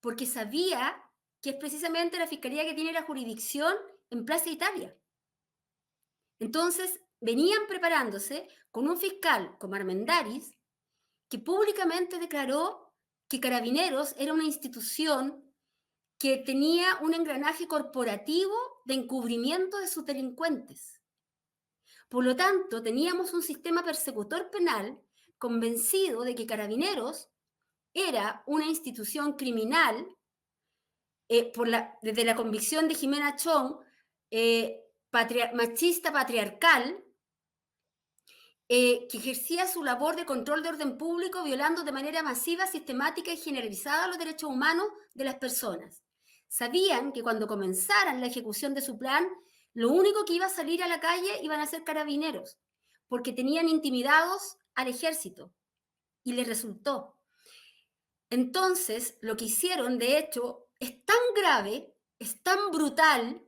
porque sabía que es precisamente la fiscalía que tiene la jurisdicción en Plaza Italia. Entonces, venían preparándose con un fiscal como Armendáriz, que públicamente declaró que Carabineros era una institución que tenía un engranaje corporativo de encubrimiento de sus delincuentes. Por lo tanto, teníamos un sistema persecutor penal convencido de que Carabineros era una institución criminal desde la convicción de Jimena Chong, machista patriarcal, que ejercía su labor de control de orden público violando de manera masiva, sistemática y generalizada los derechos humanos de las personas. Sabían que cuando comenzaran la ejecución de su plan, lo único que iba a salir a la calle iban a ser carabineros, porque tenían intimidados al ejército, y les resultó. Entonces, lo que hicieron, de hecho, es tan grave, es tan brutal,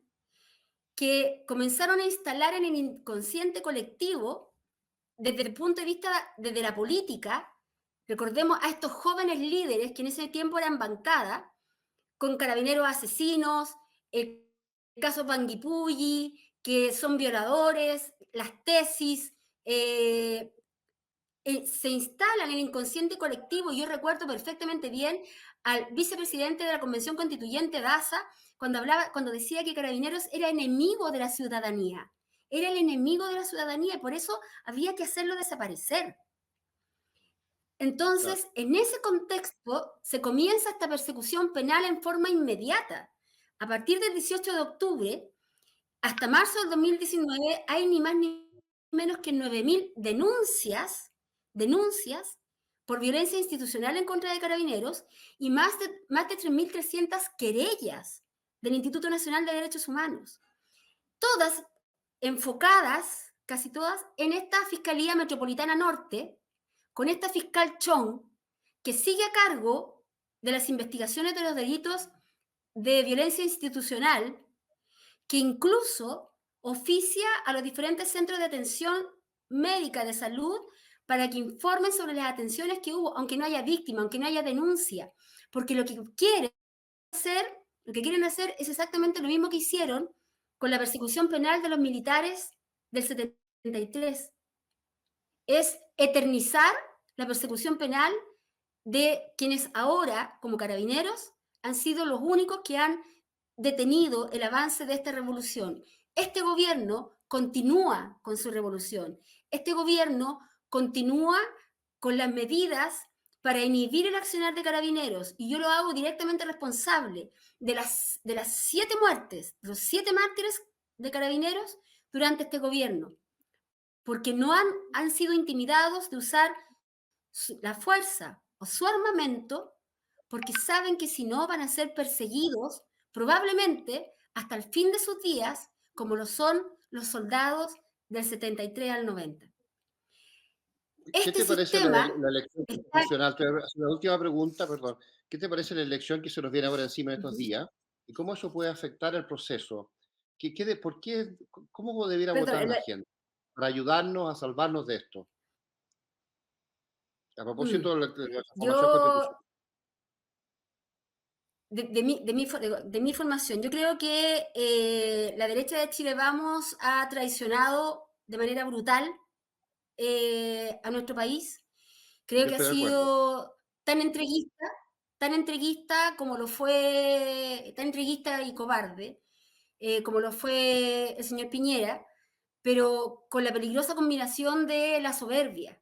que comenzaron a instalar en el inconsciente colectivo, desde el punto de vista, desde la política, recordemos a estos jóvenes líderes que en ese tiempo eran bancada, con carabineros asesinos, el caso Panguipulli, que son violadores, las tesis, se instalan en el inconsciente colectivo. Yo recuerdo perfectamente bien al vicepresidente de la Convención Constituyente, Daza, cuando decía que Carabineros era enemigo de la ciudadanía. Era el enemigo de la ciudadanía y por eso había que hacerlo desaparecer. Entonces, Claro. en ese contexto, se comienza esta persecución penal en forma inmediata. A partir del 18 de octubre, hasta marzo del 2019, hay ni más ni menos que 9.000 denuncias por violencia institucional en contra de Carabineros y más de 3.300 querellas del Instituto Nacional de Derechos Humanos. Todas enfocadas, casi todas, en esta Fiscalía Metropolitana Norte, con esta fiscal Chong, que sigue a cargo de las investigaciones de los delitos de violencia institucional, que incluso oficia a los diferentes centros de atención médica de salud para que informen sobre las atenciones que hubo, aunque no haya víctima, aunque no haya denuncia, porque lo que quieren hacer es exactamente lo mismo que hicieron con la persecución penal de los militares del 73. Es eternizar la persecución penal de quienes ahora, como carabineros, han sido los únicos que han detenido el avance de esta revolución. Este gobierno continúa con su revolución. Este gobierno continúa con las medidas para inhibir el accionar de carabineros, y yo lo hago directamente responsable de las 7 muertes, de los 7 mártires de carabineros durante este gobierno, porque no han sido intimidados de usar la fuerza o su armamento, porque saben que si no van a ser perseguidos probablemente hasta el fin de sus días, como lo son los soldados del 73 al 90. ¿Qué te parece sistema la elección está... constitucional? Te voy a hacer una última pregunta, perdón. ¿Qué te parece la elección que se nos viene ahora encima en estos días? ¿Y cómo eso puede afectar el proceso? ¿Cómo debiera votar Perdón, la gente para ayudarnos a salvarnos de esto? A propósito de la transformación yo, constitucional. de mi formación, yo creo que la derecha de Chile Vamos ha traicionado de manera brutal a nuestro país. Creo Yo que ha estoy de acuerdo. sido tan entreguista como lo fue, tan entreguista y cobarde, como lo fue el señor Piñera, pero con la peligrosa combinación de la soberbia.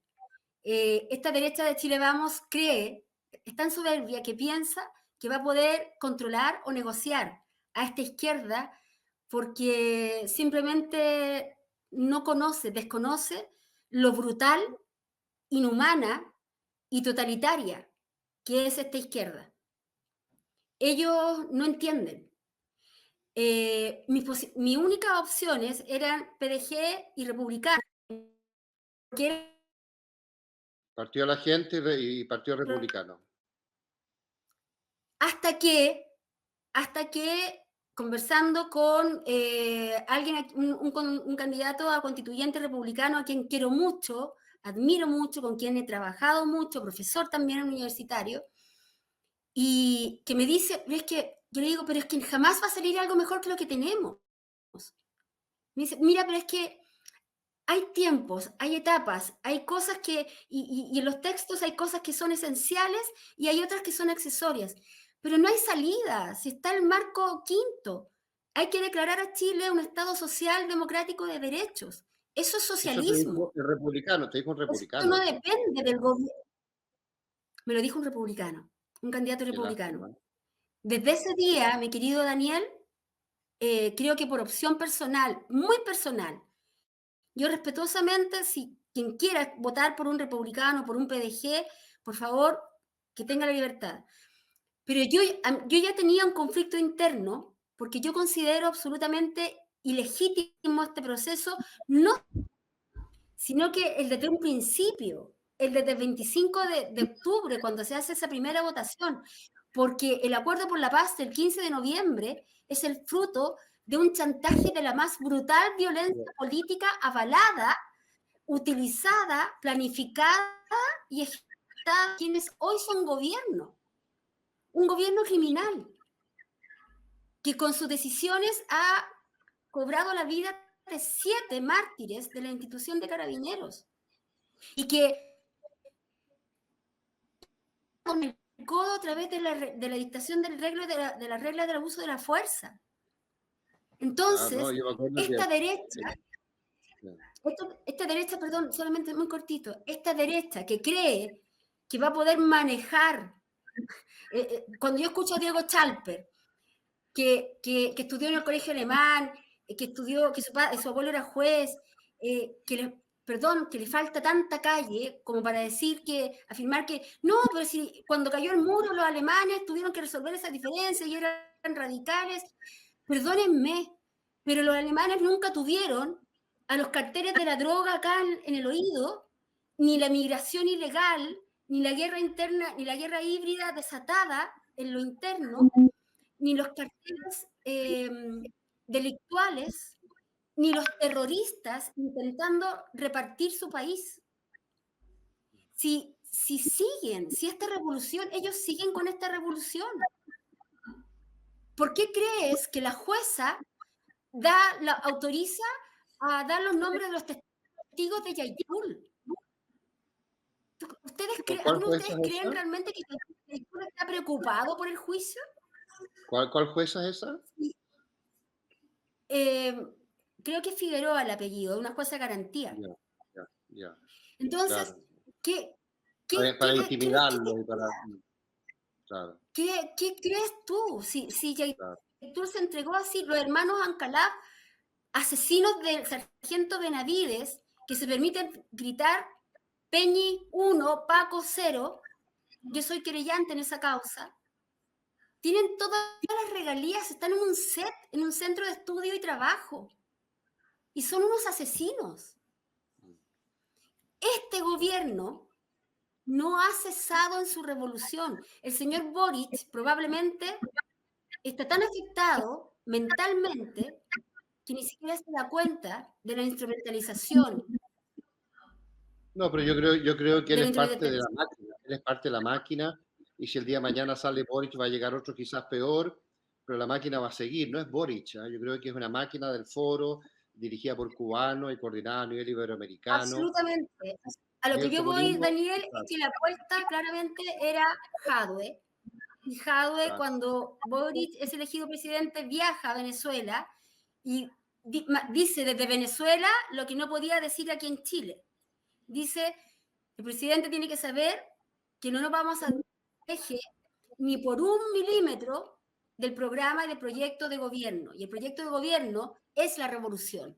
Esta derecha de Chile Vamos es tan soberbia que piensa que va a poder controlar o negociar a esta izquierda porque simplemente desconoce lo brutal, inhumana y totalitaria que es esta izquierda. Ellos no entienden. Mi única opciones eran PDG y Republicano, que Partido de la Gente y Partido Republicano. hasta que conversando con alguien, un candidato a constituyente republicano a quien quiero mucho, admiro mucho, con quien he trabajado mucho, profesor también universitario, y que me dice, yo le digo, pero es que jamás va a salir algo mejor que lo que tenemos. Me dice, mira, pero es que hay tiempos, hay etapas, hay cosas y en los textos hay cosas que son esenciales y hay otras que son accesorias, pero no hay salida, si está el marco quinto. Hay que declarar a Chile un Estado social democrático de derechos. Eso es Eso te dijo socialismo. el republicano, te dijo un Eso no republicano. depende del gobierno. Me lo dijo un republicano, un candidato Qué lástima. republicano. Desde ese día, mi querido Daniel, creo que por opción personal, muy personal, yo respetuosamente, si quien quiera votar por un republicano, por un PDG, por favor, que tenga la libertad. Pero yo ya tenía un conflicto interno, porque yo considero absolutamente ilegítimo este proceso, no, sino que el desde un principio, el desde el 25 de octubre, cuando se hace esa primera votación, porque el acuerdo por la paz del 15 de noviembre es el fruto de un chantaje de la más brutal violencia política avalada, utilizada, planificada y ejecutada quienes hoy son gobierno. Un gobierno criminal que con sus decisiones ha cobrado la vida de 7 mártires de la institución de carabineros y que con el codo a través de la dictación de la regla del abuso de la fuerza. Ah, no, Entonces, yo me acuerdo esta que... derecha, perdón, solamente muy cortito, esta derecha que cree que va a poder manejar, cuando yo escucho a Diego Chalper, que estudió en el colegio alemán, que estudió, que su abuelo era juez, que le falta tanta calle como para afirmar que no, pero si cuando cayó el muro los alemanes tuvieron que resolver esas diferencias y eran radicales. Perdónenme, pero los alemanes nunca tuvieron a los carteles de la droga acá en el oído, ni la migración ilegal, ni la guerra interna, ni la guerra híbrida desatada en lo interno, ni los carteles delictuales, ni los terroristas intentando repartir su país. Si esta revolución, ellos siguen con esta revolución. ¿Por qué crees que la jueza autoriza a dar los nombres de los testigos de Yaytul? ¿Alguno de ustedes creen realmente que Yaytul está preocupado por el juicio? ¿Cuál jueza es esa? Sí. Creo que es Figueroa el apellido, una jueza de garantía. Ya. Entonces, claro. Para intimidarlo y para... Claro. ¿Qué crees tú? Si Yaytul se entregó así, los hermanos Ancalaf, asesinos del sargento Benavides, que se permiten gritar Peñi 1, Paco 0, yo soy querellante en esa causa, tienen todas las regalías, están en un set, en un centro de estudio y trabajo, y son unos asesinos. Este gobierno no ha cesado en su revolución. El señor Boric probablemente está tan afectado mentalmente que ni siquiera se da cuenta de la instrumentalización. No, pero yo creo que él es parte de la máquina. Él es parte de la máquina, y si el día de mañana sale Boric va a llegar otro quizás peor, pero la máquina va a seguir. No es Boric, ¿eh? Yo creo que es una máquina del foro, dirigida por cubanos y coordinada a nivel iberoamericano. Absolutamente. A lo que yo voy, Daniel, es que la apuesta claramente era Jadwe. Y Jadwe, cuando Boric es elegido presidente, viaja a Venezuela y dice desde Venezuela lo que no podía decir aquí en Chile. Dice, el presidente tiene que saber que no nos vamos a dejar ni por 1 milímetro del programa y del proyecto de gobierno. Y el proyecto de gobierno es la revolución.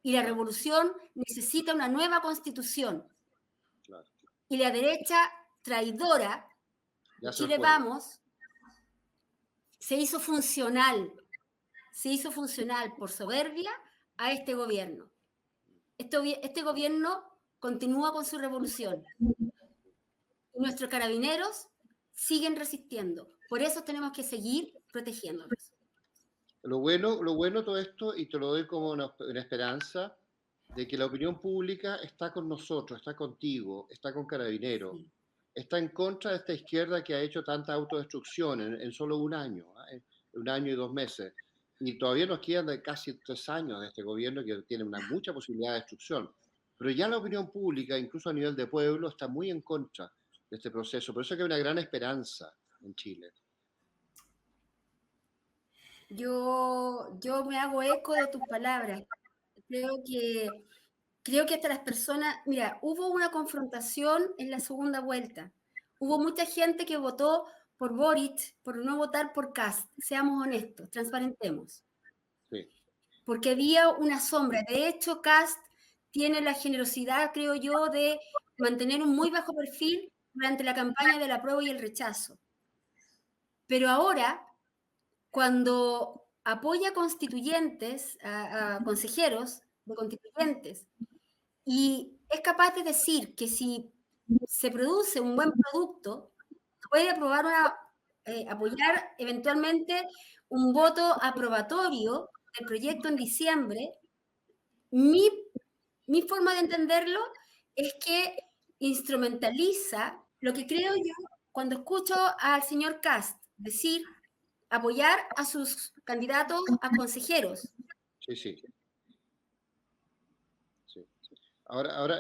Y la revolución necesita una nueva constitución. Claro. Y la derecha traidora, de Chile Vamos, se hizo funcional por soberbia a este gobierno. Este gobierno continúa con su revolución. Y nuestros carabineros siguen resistiendo. Por eso tenemos que seguir protegiéndolos. Lo bueno de todo esto, y te lo doy como una esperanza, de que la opinión pública está con nosotros, está contigo, está con Carabineros, sí. Está en contra de esta izquierda que ha hecho tanta autodestrucción en solo un año, ¿eh? 1 año y 2 meses. Y todavía nos quedan casi 3 años de este gobierno que tiene mucha posibilidad de destrucción. Pero ya la opinión pública, incluso a nivel de pueblo, está muy en contra de este proceso. Por eso hay una gran esperanza en Chile. Yo me hago eco de tus palabras. Creo que hasta las personas... Mira, hubo una confrontación en la segunda vuelta. Hubo mucha gente que votó por Boric, por no votar por Kast. Seamos honestos, transparentemos. Sí. Porque había una sombra. De hecho, Kast tiene la generosidad, creo yo, de mantener un muy bajo perfil durante la campaña del apruebo y el rechazo. Pero ahora, cuando apoya constituyentes, a consejeros de constituyentes, y es capaz de decir que si se produce un buen producto, puede apoyar eventualmente un voto aprobatorio del proyecto en diciembre. Mi forma de entenderlo es que instrumentaliza lo que creo yo cuando escucho al señor Kast decir apoyar a sus candidatos a consejeros. Sí. Ahora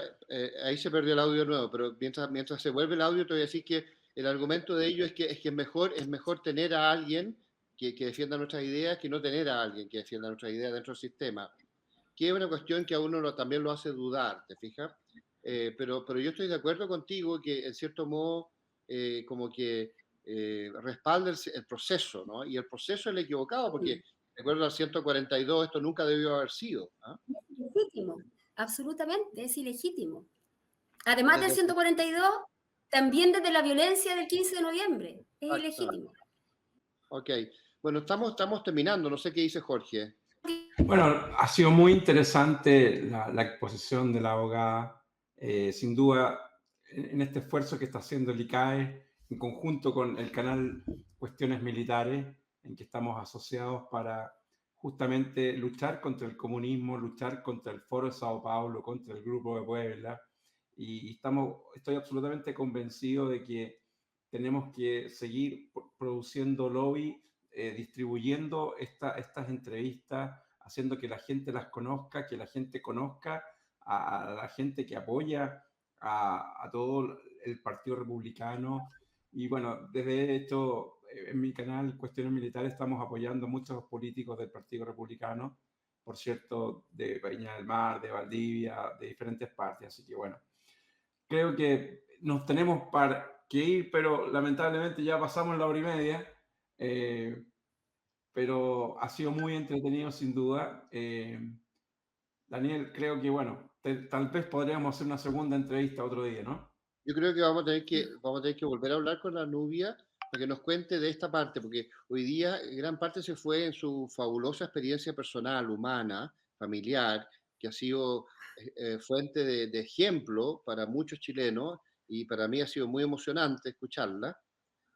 ahí se perdió el audio nuevo, pero mientras se vuelve el audio, te voy a decir que el argumento de ello es que es mejor tener a alguien que defienda nuestras ideas que no tener a alguien que defienda nuestras ideas dentro del sistema. Que es una cuestión que a uno también lo hace dudar, ¿te fijas? Pero yo estoy de acuerdo contigo que, en cierto modo, como que respalda el proceso, ¿no? Y el proceso es el equivocado, porque, de acuerdo al 142, esto nunca debió haber sido. ¿Eh? Legítimo, absolutamente, es ilegítimo. Además del 142, también desde la violencia del 15 de noviembre, es ilegítimo. Ok, bueno, estamos terminando, no sé qué dice Jorge. Bueno, ha sido muy interesante la exposición de la abogada. Sin duda, en este esfuerzo que está haciendo el ICAE, en conjunto con el canal Cuestiones Militares, en que estamos asociados para justamente luchar contra el comunismo, luchar contra el Foro de Sao Paulo, contra el Grupo de Puebla, y estoy absolutamente convencido de que tenemos que seguir produciendo lobby, distribuyendo estas entrevistas, haciendo que la gente las conozca, que la gente conozca a la gente que apoya a todo el Partido Republicano. Y bueno, desde hecho, en mi canal Cuestiones Militares estamos apoyando a muchos políticos del Partido Republicano, por cierto, de Viña del Mar, de Valdivia, de diferentes partes. Así que bueno, creo que nos tenemos que ir, pero lamentablemente ya pasamos la hora y media. Pero ha sido muy entretenido sin duda. Daniel, creo que bueno, tal vez podríamos hacer una segunda entrevista otro día, ¿no? Yo creo que vamos a tener que volver a hablar con la Nubia para que nos cuente de esta parte, porque hoy día gran parte se fue en su fabulosa experiencia personal, humana, familiar, que ha sido fuente de ejemplo para muchos chilenos y para mí ha sido muy emocionante escucharla,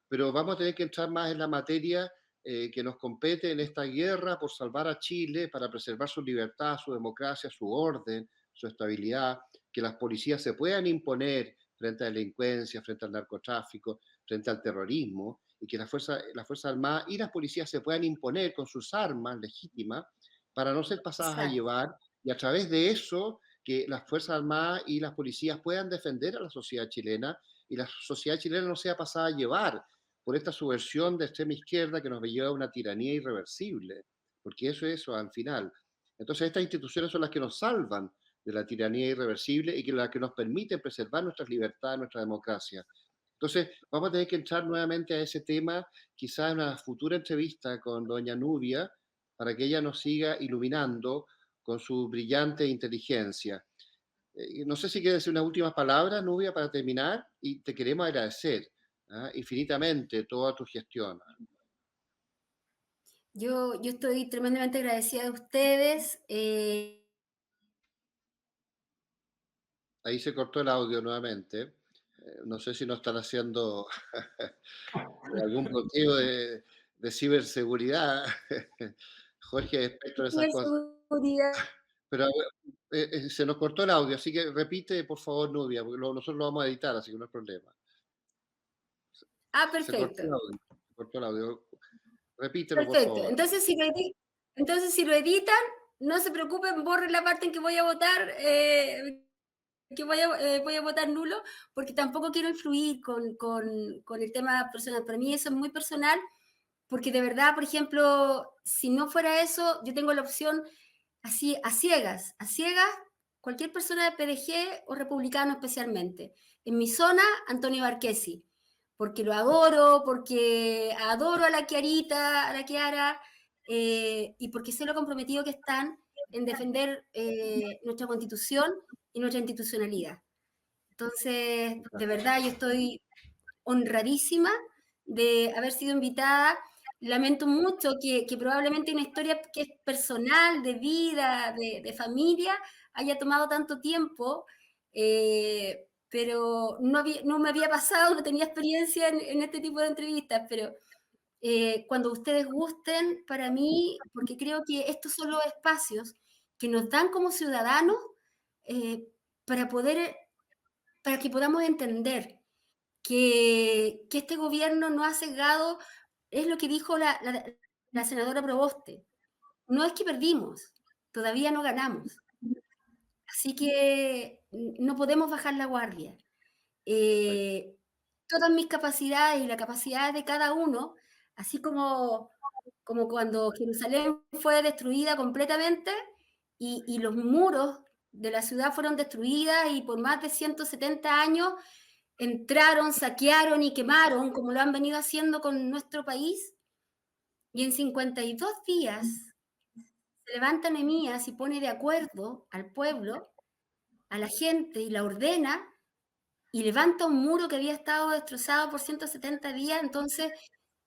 pero vamos a tener que entrar más en la materia que nos compete en esta guerra por salvar a Chile, para preservar su libertad, su democracia, su orden, su estabilidad, que las policías se puedan imponer frente a la delincuencia, frente al narcotráfico, frente al terrorismo, y que la fuerza Armada y las policías se puedan imponer con sus armas legítimas para no ser pasadas a Exacto. llevar, y a través de eso que las Fuerzas Armadas y las policías puedan defender a la sociedad chilena y la sociedad chilena no sea pasada a llevar por esta subversión de extrema izquierda que nos lleva a una tiranía irreversible, porque eso es eso al final. Entonces estas instituciones son las que nos salvan de la tiranía irreversible y que las que nos permiten preservar nuestras libertades, nuestra democracia. Entonces vamos a tener que entrar nuevamente a ese tema, quizás en una futura entrevista con doña Nubia, para que ella nos siga iluminando con su brillante inteligencia. No sé si quieres decir unas últimas palabras, Nubia, para terminar, y te queremos agradecer infinitamente toda tu gestión. Yo estoy tremendamente agradecida de ustedes. Ahí se cortó el audio nuevamente. No sé si nos están haciendo algún bloqueo de ciberseguridad. Jorge es experto en esas cosas. Ciberseguridad. Pero se nos cortó el audio, así que repite, por favor, Nubia, porque nosotros lo vamos a editar, así que no hay problema. Ah, Se cortó perfecto. el audio. Se cortó el audio. Repítelo, por Perfecto. favor. Entonces, si lo editan, no se preocupen, borren la parte en que voy a votar, voy a votar nulo, porque tampoco quiero influir con el tema personal. Para mí eso es muy personal, porque de verdad, por ejemplo, si no fuera eso, yo tengo la opción así, a ciegas, cualquier persona de PDG o republicano especialmente. En mi zona, Antonio Barquesi, porque lo adoro, porque adoro a la Chiarita, a la Chiara, y porque sé lo comprometido que están en defender nuestra constitución y nuestra institucionalidad. Entonces, de verdad, yo estoy honradísima de haber sido invitada. Lamento mucho que probablemente una historia que es personal, de vida, de familia, haya tomado tanto tiempo, pero no me había pasado, no tenía experiencia en este tipo de entrevistas, pero cuando ustedes gusten, para mí, porque creo que estos son los espacios que nos dan como ciudadanos eh, para para que podamos entender que este gobierno no ha cegado, es lo que dijo la senadora Proboste, no es que perdimos, todavía no ganamos. Así que no podemos bajar la guardia. Todas mis capacidades y la capacidad de cada uno, así como cuando Jerusalén fue destruida completamente y los muros de la ciudad fueron destruidos y por más de 170 años entraron, saquearon y quemaron, como lo han venido haciendo con nuestro país, y en 52 días se levanta Nehemías y pone de acuerdo al pueblo, a la gente, y la ordena, y levanta un muro que había estado destrozado por 170 días, entonces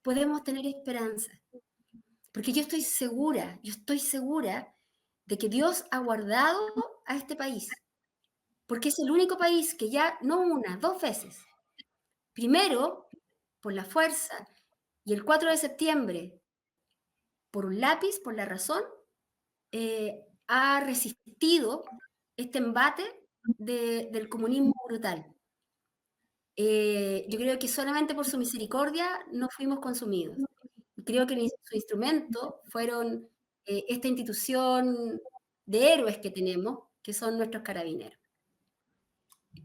podemos tener esperanza. Porque yo estoy segura de que Dios ha guardado a este país, porque es el único país que ya, no una, dos veces, primero por la fuerza, y el 4 de septiembre por un lápiz, por la razón, ha resistido este embate del comunismo brutal. Yo creo que solamente por su misericordia no fuimos consumidos. Y creo que su instrumento fueron esta institución de héroes que tenemos, que son nuestros carabineros.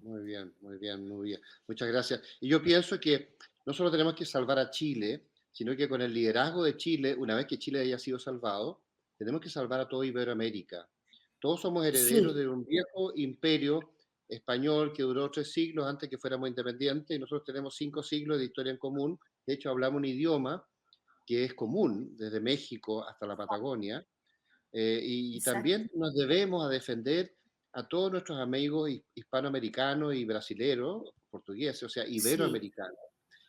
Muy bien, muy bien, muy bien. Muchas gracias. Y yo pienso que no solo tenemos que salvar a Chile, sino que con el liderazgo de Chile, una vez que Chile haya sido salvado, tenemos que salvar a toda Iberoamérica. Todos somos herederos Sí, de un viejo imperio español que duró 3 siglos antes que fuéramos independientes y nosotros tenemos 5 siglos de historia en común. De hecho, hablamos un idioma que es común desde México hasta la Patagonia y exacto. también nos debemos a defender a todos nuestros amigos hispanoamericanos y brasileros, portugueses, o sea, Sí. iberoamericanos.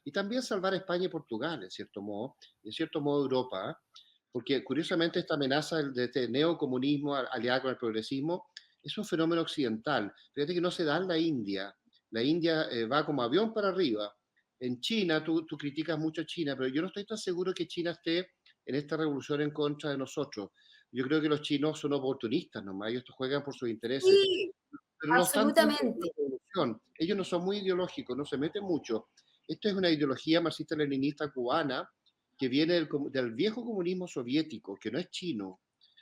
Y también salvar a España y Portugal, en cierto modo Europa, porque curiosamente esta amenaza de este neocomunismo aliado con el progresismo es un fenómeno occidental. Fíjate que no se da en la India. La India va como avión para arriba. En China, tú criticas mucho a China, pero yo no estoy tan seguro que China esté en esta revolución en contra de nosotros. Yo creo que los chinos son oportunistas nomás, ellos juegan por sus intereses, Sí, pero no están dentro de la absolutamente. revolución. Ellos no son muy ideológicos, no se meten mucho. Esto es una ideología marxista-leninista cubana que viene del viejo comunismo soviético, que no es chino,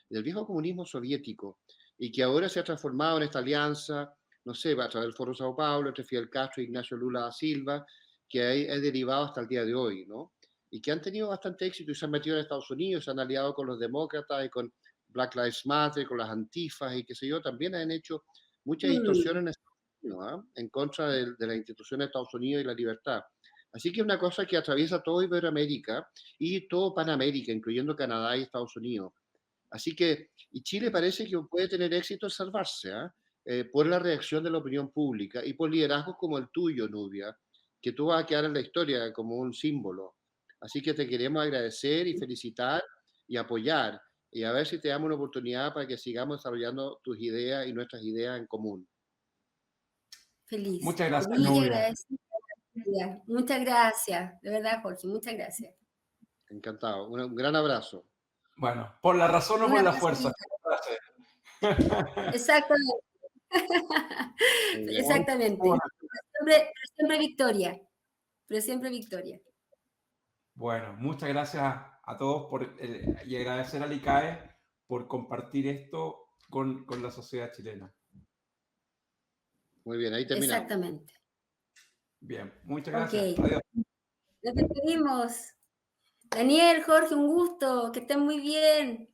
del viejo comunismo soviético, y que ahora se ha transformado en esta alianza, no sé, a través del Foro Sao Paulo, entre Fidel Castro e Ignacio Lula da Silva, que ha derivado hasta el día de hoy, ¿no? Y que han tenido bastante éxito y se han metido en Estados Unidos, se han aliado con los demócratas y con Black Lives Matter, con las antifas y qué sé yo, también han hecho muchas distorsiones Mm, en Estados Unidos, ¿eh? En contra de la institución de Estados Unidos y la libertad. Así que es una cosa que atraviesa todo Iberoamérica y todo Panamérica, incluyendo Canadá y Estados Unidos. Así que, y Chile parece que puede tener éxito en salvarse, ¿eh? Por la reacción de la opinión pública y por liderazgos como el tuyo, Nubia, que tú vas a quedar en la historia como un símbolo. Así que te queremos agradecer y felicitar y apoyar y a ver si te damos una oportunidad para que sigamos desarrollando tus ideas y nuestras ideas en común. feliz, Muchas gracias, feliz y Nubia. agradecida. Muchas gracias, de verdad, Jorge, muchas gracias. Encantado. Un gran abrazo. Bueno, por la razón o Un por la abrazo. fuerza. Gracias. Exactamente. Muy bien. Exactamente. Pero siempre victoria. Pero siempre victoria. Bueno, muchas gracias a todos y agradecer al ICAE por compartir esto con la sociedad chilena. Muy bien, ahí terminamos. Exactamente. Bien, muchas Ok. gracias. Adiós. Nos despedimos. Daniel, Jorge, un gusto. Que estén muy bien.